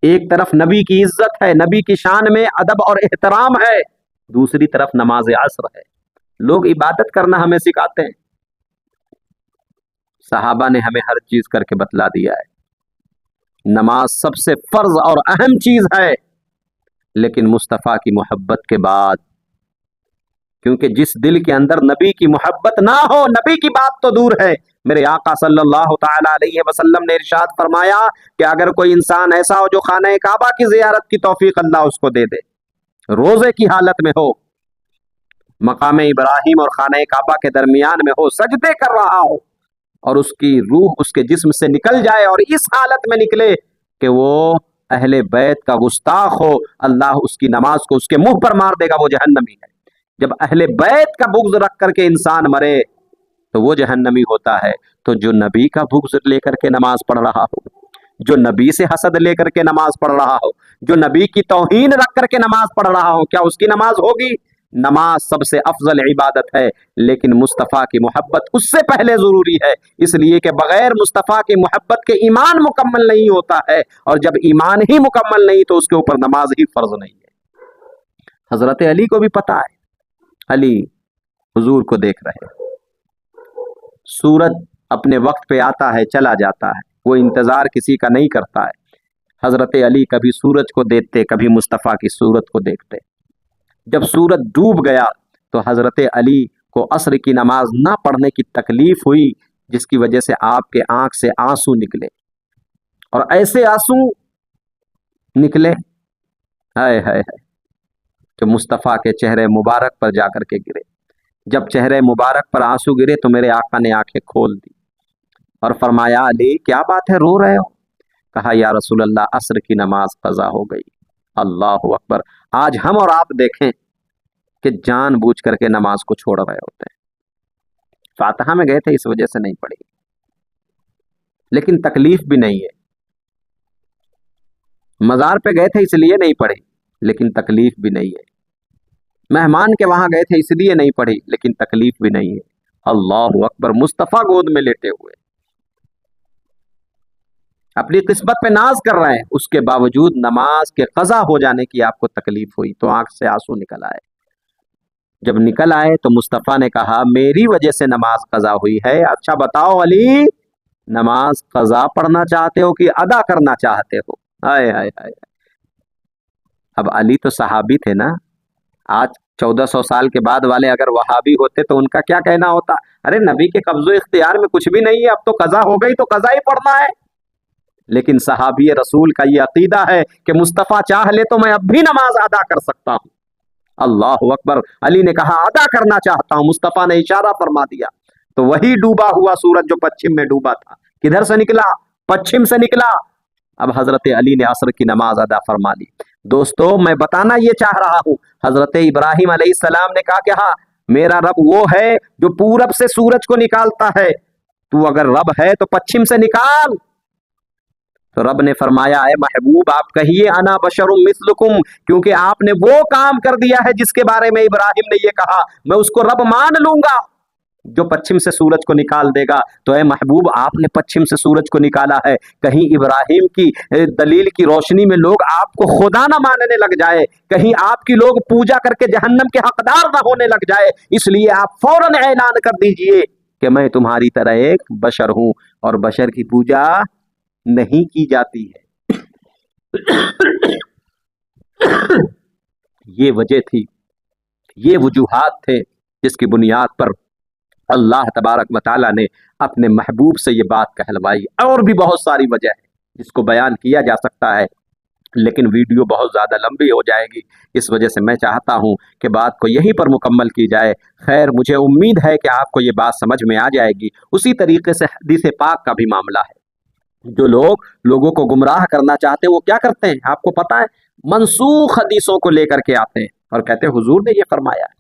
ایک طرف نبی کی عزت ہے، نبی کی شان میں ادب اور احترام ہے، دوسری طرف نماز عصر ہے۔ لوگ عبادت کرنا ہمیں سکھاتے ہیں، صحابہ نے ہمیں ہر چیز کر کے بتلا دیا ہے۔ نماز سب سے فرض اور اہم چیز ہے، لیکن مصطفیٰ کی محبت کے بعد، کیونکہ جس دل کے اندر نبی کی محبت نہ ہو، نبی کی بات تو دور ہے۔ میرے آقا صلی اللہ تعالی علیہ وسلم نے ارشاد فرمایا کہ اگر کوئی انسان ایسا ہو جو خانہ کعبہ کی زیارت کی توفیق اللہ اس کو دے دے، روزے کی حالت میں ہو، مقام ابراہیم اور خانہ کعبہ کے درمیان میں ہو، سجدے کر رہا ہو، اور اس کی روح اس کے جسم سے نکل جائے اور اس حالت میں نکلے کہ وہ اہل بیت کا گستاخ ہو، اللہ اس کی نماز کو اس کے منہ پر مار دے گا، وہ جہنمی ہے۔ جب اہل بیت کا بغض رکھ کر کے انسان مرے تو وہ جہنمی ہوتا ہے۔ تو جو نبی کا بغض لے کر کے نماز پڑھ رہا ہو، جو نبی سے حسد لے کر کے نماز پڑھ رہا ہو، جو نبی کی توہین رکھ کر کے نماز پڑھ رہا ہو، کیا اس کی نماز ہوگی؟ نماز سب سے افضل عبادت ہے، لیکن مصطفیٰ کی محبت اس سے پہلے ضروری ہے، اس لیے کہ بغیر مصطفیٰ کی محبت کے ایمان مکمل نہیں ہوتا ہے، اور جب ایمان ہی مکمل نہیں تو اس کے اوپر نماز ہی فرض نہیں ہے۔ حضرت علی کو بھی پتا ہے، علی حضور کو دیکھ رہے، سورج اپنے وقت پہ آتا ہے چلا جاتا ہے، وہ انتظار کسی کا نہیں کرتا ہے۔ حضرت علی کبھی سورج کو دیکھتے، کبھی مصطفیٰ کی صورت کو دیکھتے۔ جب سورج ڈوب گیا تو حضرت علی کو عصر کی نماز نہ پڑھنے کی تکلیف ہوئی، جس کی وجہ سے آپ کے آنکھ سے آنسو نکلے، اور ایسے آنسو نکلے ہائے ہائے ہائے کہ مصطفیٰ کے چہرے مبارک پر جا کر کے گرے۔ جب چہرے مبارک پر آنسو گرے تو میرے آقا نے آنکھیں کھول دی اور فرمایا علی کیا بات ہے، رو رہے ہو؟ کہا یا رسول اللہ عصر کی نماز قضا ہو گئی۔ اللہ اکبر۔ آج ہم اور آپ دیکھیں کہ جان بوجھ کر کے نماز کو چھوڑ رہے ہوتے ہیں۔ فاتحہ میں گئے تھے اس وجہ سے نہیں پڑھی، لیکن تکلیف بھی نہیں ہے۔ مزار پہ گئے تھے اس لیے نہیں پڑھی لیکن تکلیف بھی نہیں ہے، مہمان کے وہاں گئے تھے اس لیے نہیں پڑھی لیکن تکلیف بھی نہیں ہے۔ اللہ اکبر، مصطفیٰ گود میں لیٹے ہوئے اپنی قسمت پہ ناز کر رہے ہیں، اس کے باوجود نماز کے قضا ہو جانے کی آپ کو تکلیف ہوئی تو آنکھ سے آنسو نکل آئے۔ جب نکل آئے تو مصطفیٰ نے کہا میری وجہ سے نماز قضا ہوئی ہے، اچھا بتاؤ علی، نماز قضا پڑھنا چاہتے ہو کہ ادا کرنا چاہتے ہو؟ ہائے ہائے ہائے۔ اب علی تو صحابی تھے نا، آج 1400 سال کے بعد والے اگر وہابی ہوتے تو ان کا کیا کہنا ہوتا؟ ارے نبی کے قبض و اختیار میں کچھ بھی نہیں ہے، اب تو قضا ہو گئی تو قضا ہی پڑھنا ہے۔ لیکن صحابی رسول کا یہ عقیدہ ہے کہ مصطفیٰ چاہ لے تو میں اب بھی نماز ادا کر سکتا ہوں۔ اللہ اکبر، علی نے کہا ادا کرنا چاہتا ہوں، مصطفیٰ نے اشارہ فرما دیا تو وہی ڈوبا ہوا سورج جو پچھم میں ڈوبا تھا کدھر سے نکلا؟ پچھم سے نکلا۔ اب حضرت علی نے عصر کی نماز ادا فرما لی۔ دوستو میں بتانا یہ چاہ رہا ہوں، حضرت ابراہیم علیہ السلام نے کہا کہ ہاں میرا رب وہ ہے جو پورب سے سورج کو نکالتا ہے، تو اگر رب ہے تو پچھم سے نکال۔ تو رب نے فرمایا اے محبوب آپ کہیے انا بشر مثلکم، کیونکہ آپ نے وہ کام کر دیا ہے جس کے بارے میں ابراہیم نے یہ کہا، میں اس کو رب مان لوں گا جو پچھم سے سورج کو نکال دے گا۔ تو اے محبوب آپ نے پچھم سے سورج کو نکالا ہے، کہیں ابراہیم کی دلیل کی روشنی میں لوگ آپ کو خدا نہ ماننے لگ جائے، کہیں آپ کی لوگ پوجا کر کے جہنم کے حقدار نہ ہونے لگ جائے، اس لیے آپ فوراً اعلان کر دیجئے کہ میں تمہاری طرح ایک بشر ہوں اور بشر کی پوجا نہیں کی جاتی ہے۔ یہ وجہ تھی، یہ وجوہات تھے جس کی بنیاد پر اللہ تبارک و تعالیٰ نے اپنے محبوب سے یہ بات کہلوائی۔ اور بھی بہت ساری وجہ ہے جس کو بیان کیا جا سکتا ہے لیکن ویڈیو بہت زیادہ لمبی ہو جائے گی، اس وجہ سے میں چاہتا ہوں کہ بات کو یہیں پر مکمل کی جائے۔ خیر مجھے امید ہے کہ آپ کو یہ بات سمجھ میں آ جائے گی۔ اسی طریقے سے حدیث پاک کا بھی معاملہ ہے، جو لوگ لوگوں کو گمراہ کرنا چاہتے ہیں وہ کیا کرتے ہیں آپ کو پتا ہے؟ منسوخ حدیثوں کو لے کر کے آتے ہیں اور کہتے ہیں حضور نے یہ فرمایا ہے۔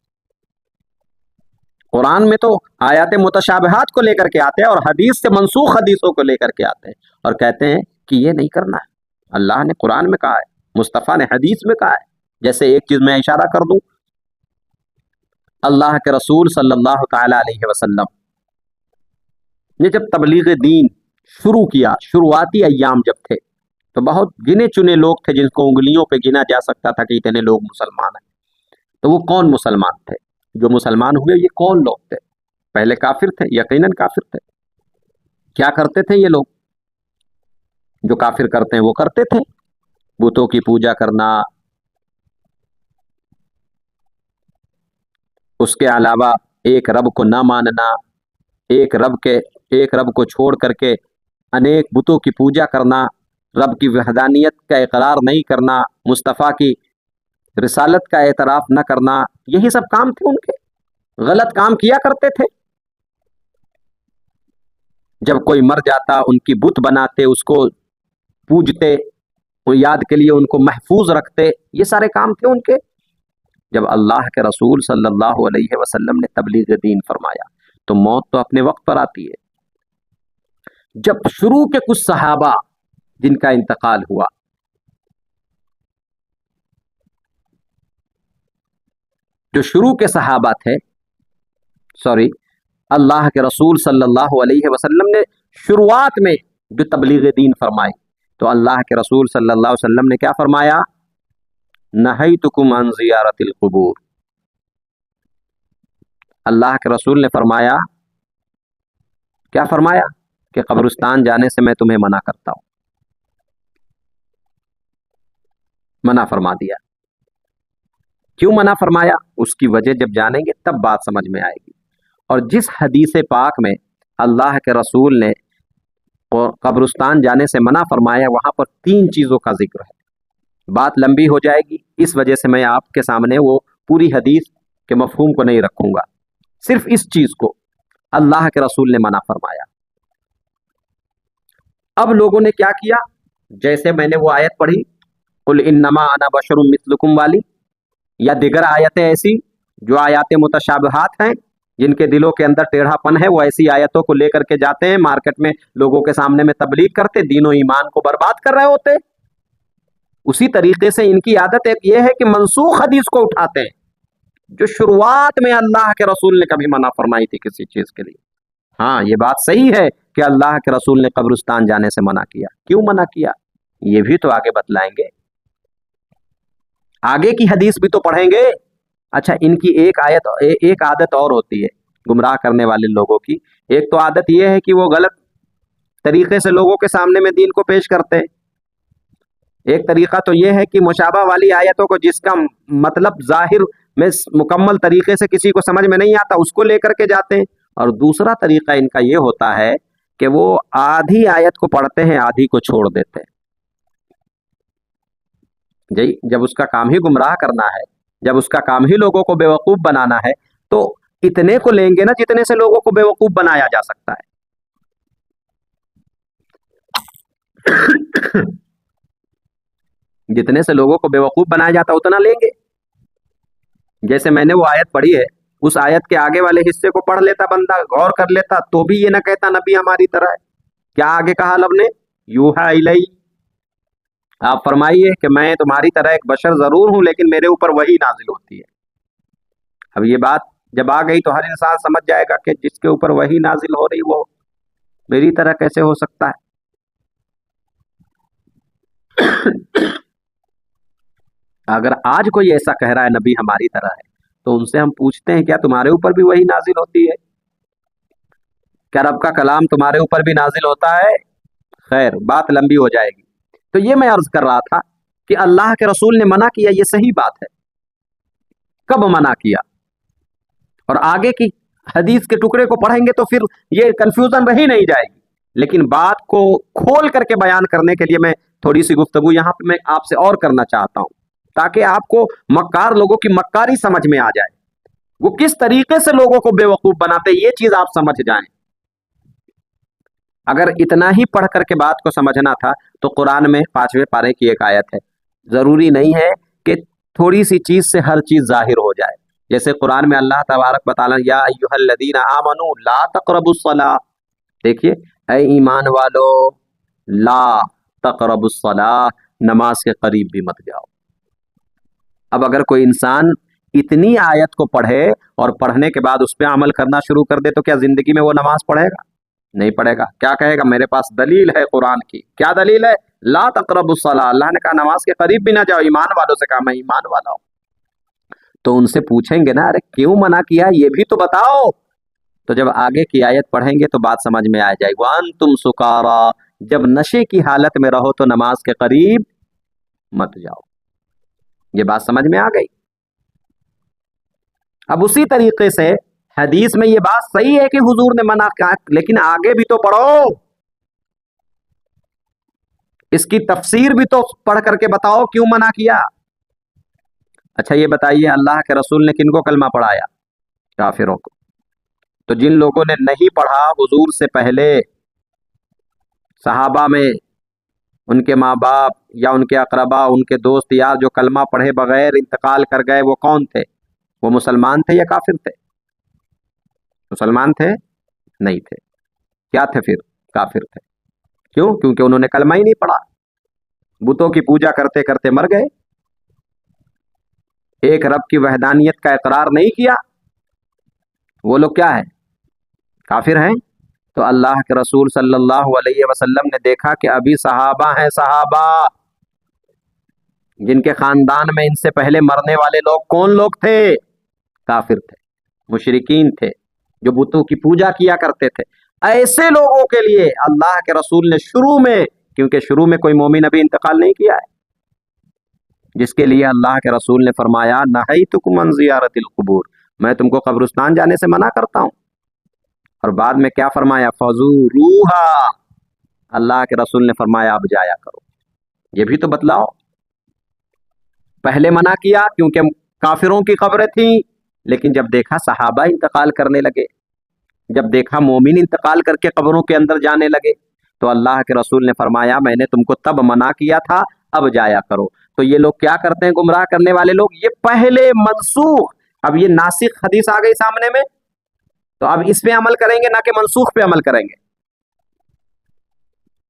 قرآن میں تو آیات متشابہات کو لے کر کے آتے ہیں اور حدیث سے منسوخ حدیثوں کو لے کر کے آتے ہیں اور کہتے ہیں کہ یہ نہیں کرنا ہے، اللہ نے قرآن میں کہا ہے، مصطفیٰ نے حدیث میں کہا ہے۔ جیسے ایک چیز میں اشارہ کر دوں، اللہ کے رسول صلی اللہ تعالی علیہ وسلم نے جب تبلیغ دین شروع کیا، شروعاتی ایام جب تھے تو بہت گنے چنے لوگ تھے جن کو انگلیوں پہ گنا جا سکتا تھا کہ اتنے لوگ مسلمان ہیں۔ تو وہ کون مسلمان تھے؟ جو مسلمان ہوئے یہ کون لوگ تھے؟ پہلے کافر تھے، یقیناً کافر تھے۔ کیا کرتے تھے یہ لوگ؟ جو کافر کرتے ہیں وہ کرتے تھے، بتوں کی پوجا کرنا، اس کے علاوہ ایک رب کو نہ ماننا، ایک رب کو چھوڑ کر کے انیک بتوں کی پوجا کرنا، رب کی وحدانیت کا اقرار نہیں کرنا، مصطفیٰ کی رسالت کا اعتراف نہ کرنا، یہی سب کام تھے ان کے، غلط کام کیا کرتے تھے۔ جب کوئی مر جاتا ان کی بت بناتے، اس کو پوجتے، یاد کے لیے ان کو محفوظ رکھتے، یہ سارے کام تھے ان کے۔ جب اللہ کے رسول صلی اللہ علیہ وسلم نے تبلیغ دین فرمایا تو موت تو اپنے وقت پر آتی ہے۔ جب شروع کے کچھ صحابہ جن کا انتقال ہوا، جو شروع کے صحابہ تھے، اللہ کے رسول صلی اللہ علیہ وسلم نے شروعات میں جو تبلیغ دین فرمائی تو اللہ کے رسول صلی اللہ علیہ وسلم نے کیا فرمایا؟ نہیتکم عن زیارت القبور۔ اللہ کے رسول نے فرمایا، کیا فرمایا؟ کہ قبرستان جانے سے میں تمہیں منع کرتا ہوں، منع فرما دیا۔ کیوں منع فرمایا؟ اس کی وجہ جب جانیں گے تب بات سمجھ میں آئے گی۔ اور جس حدیث پاک میں اللہ کے رسول نے قبرستان جانے سے منع فرمایا وہاں پر 3 چیزوں کا ذکر ہے۔ بات لمبی ہو جائے گی، اس وجہ سے میں آپ کے سامنے وہ پوری حدیث کے مفہوم کو نہیں رکھوں گا، صرف اس چیز کو اللہ کے رسول نے منع فرمایا۔ اب لوگوں نے کیا کیا؟ جیسے میں نے وہ آیت پڑھی قل انما انا بشر مثلکم والی، یا دیگر آیتیں ایسی جو آیات متشابہات ہیں جن کے دلوں کے اندر ٹیڑھا پن ہے، وہ ایسی آیتوں کو لے کر کے جاتے ہیں مارکیٹ میں، لوگوں کے سامنے میں تبلیغ کرتے، دین و ایمان کو برباد کر رہے ہوتے۔ اسی طریقے سے ان کی عادت ایک یہ ہے کہ منسوخ حدیث کو اٹھاتے ہیں جو شروعات میں اللہ کے رسول نے کبھی منع فرمائی تھی کسی چیز کے لیے. ہاں یہ بات صحیح ہے کہ اللہ کے رسول نے قبرستان جانے سے منع کیا. کیوں منع کیا یہ بھی تو آگے بتلائیں گے, آگے کی حدیث بھی تو پڑھیں گے. اچھا ان کی ایک عادت اور ہوتی ہے گمراہ کرنے والے لوگوں کی. ایک تو عادت یہ ہے کہ وہ غلط طریقے سے لوگوں کے سامنے میں دین کو پیش کرتے ہیں. ایک طریقہ تو یہ ہے کہ مشابہ والی آیتوں کو جس کا مطلب ظاہر میں مکمل طریقے سے کسی کو سمجھ میں نہیں آتا اس کو لے کر کے جاتے ہیں. اور دوسرا طریقہ ان کا یہ ہوتا ہے کہ وہ آدھی آیت کو پڑھتے ہیں آدھی کو چھوڑ دیتے ہیں. جی جب اس کا کام ہی گمراہ کرنا ہے, جب اس کا کام ہی لوگوں کو بیوقوف بنانا ہے تو اتنے کو لیں گے نا جتنے سے لوگوں کو بیوقوف بنایا جا سکتا ہے. جتنے سے لوگوں کو بیوقوف بنایا جاتا اتنا لیں گے. جیسے میں نے وہ آیت پڑھی ہے, اس آیت کے آگے والے حصے کو پڑھ لیتا بندہ, غور کر لیتا, تو بھی یہ نہ کہتا نبی ہماری طرح ہے. کیا آگے کہا لب نے, یوحا الی, آپ فرمائیے کہ میں تمہاری طرح ایک بشر ضرور ہوں لیکن میرے اوپر وہی نازل ہوتی ہے. اب یہ بات جب آ گئی تو ہر انسان سمجھ جائے گا کہ جس کے اوپر وہی نازل ہو رہی وہ میری طرح کیسے ہو سکتا ہے. اگر آج کوئی ایسا کہہ رہا ہے نبی ہماری طرح ہے تو ان سے ہم پوچھتے ہیں کیا تمہارے اوپر بھی وہی نازل ہوتی ہے؟ کیا رب کا کلام تمہارے اوپر بھی نازل ہوتا ہے؟ خیر بات لمبی ہو جائے گی. تو یہ میں عرض کر رہا تھا کہ اللہ کے رسول نے منع کیا, یہ صحیح بات ہے. کب منع کیا اور آگے کی حدیث کے ٹکڑے کو پڑھیں گے تو پھر یہ کنفیوژن رہی نہیں جائے گی. لیکن بات کو کھول کر کے بیان کرنے کے لیے میں تھوڑی سی گفتگو یہاں پہ میں آپ سے اور کرنا چاہتا ہوں تاکہ آپ کو مکار لوگوں کی مکاری سمجھ میں آ جائے, وہ کس طریقے سے لوگوں کو بیوقوف بناتے یہ چیز آپ سمجھ جائیں. اگر اتنا ہی پڑھ کر کے بات کو سمجھنا تھا تو قرآن میں 5ویں پارے کی ایک آیت ہے. ضروری نہیں ہے کہ تھوڑی سی چیز سے ہر چیز ظاہر ہو جائے. جیسے قرآن میں اللہ تبارک و تعالیٰ یا ایھا الذین آمنوا لا تقربوا الصلاۃ, دیکھیے اے ایمان والو, لا تقربوا الصلاۃ, نماز کے قریب بھی مت جاؤ. اب اگر کوئی انسان اتنی آیت کو پڑھے اور پڑھنے کے بعد اس پہ عمل کرنا شروع کر دے تو کیا زندگی میں وہ نماز پڑھے گا؟ نہیں پڑھے گا. کیا کہے گا؟ میرے پاس دلیل ہے قرآن کی. کیا دلیل ہے؟ لا تقربوا الصلاۃ, اللہ نے کہا نماز کے قریب بھی نہ جاؤ. ایمان والوں سے کہا میں ایمان والا ہوں. تو ان سے پوچھیں گے نا, ارے کیوں منع کیا یہ بھی تو بتاؤ. تو جب آگے کی آیت پڑھیں گے تو بات سمجھ میں آ جائے گی. وانتم سکارا, جب نشے کی حالت میں رہو تو نماز کے قریب مت جاؤ. یہ بات سمجھ میں آ گئی. اب اسی طریقے سے حدیث میں یہ بات صحیح ہے کہ حضور نے منع کیا, لیکن آگے بھی تو پڑھو, اس کی تفسیر بھی تو پڑھ کر کے بتاؤ کیوں منع کیا. اچھا یہ بتائیے اللہ کے رسول نے کن کو کلمہ پڑھایا؟ کافروں کو. تو جن لوگوں نے نہیں پڑھا حضور سے پہلے صحابہ میں ان کے ماں باپ یا ان کے اقربا, ان کے دوست یار جو کلمہ پڑھے بغیر انتقال کر گئے, وہ کون تھے؟ وہ مسلمان تھے یا کافر تھے؟ مسلمان تھے؟ نہیں تھے. کیا تھے پھر؟ کافر تھے. کیوں؟ کیونکہ انہوں نے کلمہ ہی نہیں پڑھا, بتوں کی پوجا کرتے کرتے مر گئے, ایک رب کی وحدانیت کا اقرار نہیں کیا. وہ لوگ کیا ہے؟ کافر ہیں. تو اللہ کے رسول صلی اللہ علیہ وسلم نے دیکھا کہ ابھی صحابہ ہیں, صحابہ جن کے خاندان میں ان سے پہلے مرنے والے لوگ کون لوگ تھے؟ کافر تھے, مشرکین تھے, جو بتوں کی پوجا کیا کرتے تھے. ایسے لوگوں کے لیے اللہ کے رسول نے شروع میں, کیونکہ شروع میں کوئی مومن ابھی انتقال نہیں کیا ہے, جس کے لیے اللہ کے رسول نے فرمایا نہیتکم عن زیارت القبور, میں تم کو قبرستان جانے سے منع کرتا ہوں. اور بعد میں کیا فرمایا؟ فزوروہا, اللہ کے رسول نے فرمایا اب جایا کرو. یہ بھی تو بتلاؤ. پہلے منع کیا کیونکہ کافروں کی قبریں تھیں, لیکن جب دیکھا صحابہ انتقال کرنے لگے, جب دیکھا مومن انتقال کر کے قبروں کے اندر جانے لگے, تو اللہ کے رسول نے فرمایا میں نے تم کو تب منع کیا تھا, اب جایا کرو. تو یہ لوگ کیا کرتے ہیں گمراہ کرنے والے لوگ, یہ پہلے منسوخ, اب یہ ناسخ حدیث آ گئی سامنے میں تو اب اس پہ عمل کریں گے نہ کہ منسوخ پہ عمل کریں گے.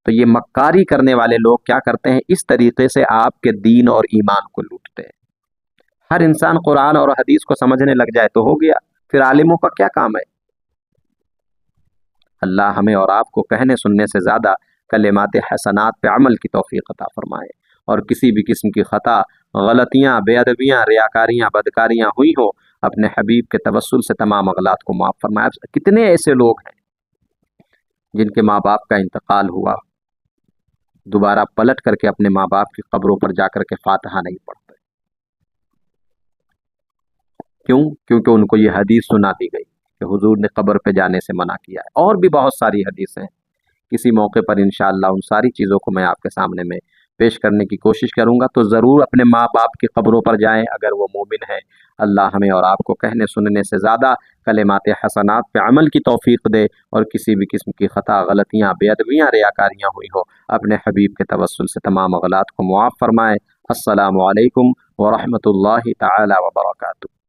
تو یہ مکاری کرنے والے لوگ کیا کرتے ہیں، اس طریقے سے آپ کے دین اور ایمان کو لوٹتے ہیں۔ ہر انسان قرآن اور حدیث کو سمجھنے لگ جائے تو ہو گیا، پھر عالموں کا کیا کام ہے؟ اللہ ہمیں اور آپ کو کہنے سننے سے زیادہ کلمات حسنات پہ عمل کی توفیق عطا فرمائے، اور کسی بھی قسم کی خطا، غلطیاں، بے ادبیاں، ریاکاریاں، بدکاریاں ہوئی ہوں، اپنے حبیب کے توسل سے تمام اغلاط کو معاف فرمائے۔ کتنے ایسے لوگ ہیں جن کے ماں باپ کا انتقال ہوا، دوبارہ پلٹ کر کے اپنے ماں باپ کی قبروں پر جا کر کے فاتحہ نہیں پڑھتے، کیوں؟ کیونکہ ان کو یہ حدیث سنا دی گئی کہ حضور نے قبر پہ جانے سے منع کیا ہے۔ اور بھی بہت ساری حدیثیں ہیں، کسی موقع پر انشاءاللہ ان ساری چیزوں کو میں آپ کے سامنے میں پیش کرنے کی کوشش کروں گا۔ تو ضرور اپنے ماں باپ کی قبروں پر جائیں اگر وہ مومن ہیں۔ اللہ ہمیں اور آپ کو کہنے سننے سے زیادہ کلمات حسنات پہ عمل کی توفیق دے، اور کسی بھی قسم کی خطا، غلطیاں، بے ادبیاں، ریاکاریاں ہوئی ہو، اپنے حبیب کے توسل سے تمام اغلاط کو معاف فرمائے۔ السلام علیکم ورحمۃ اللہ تعالی وبرکاتہ۔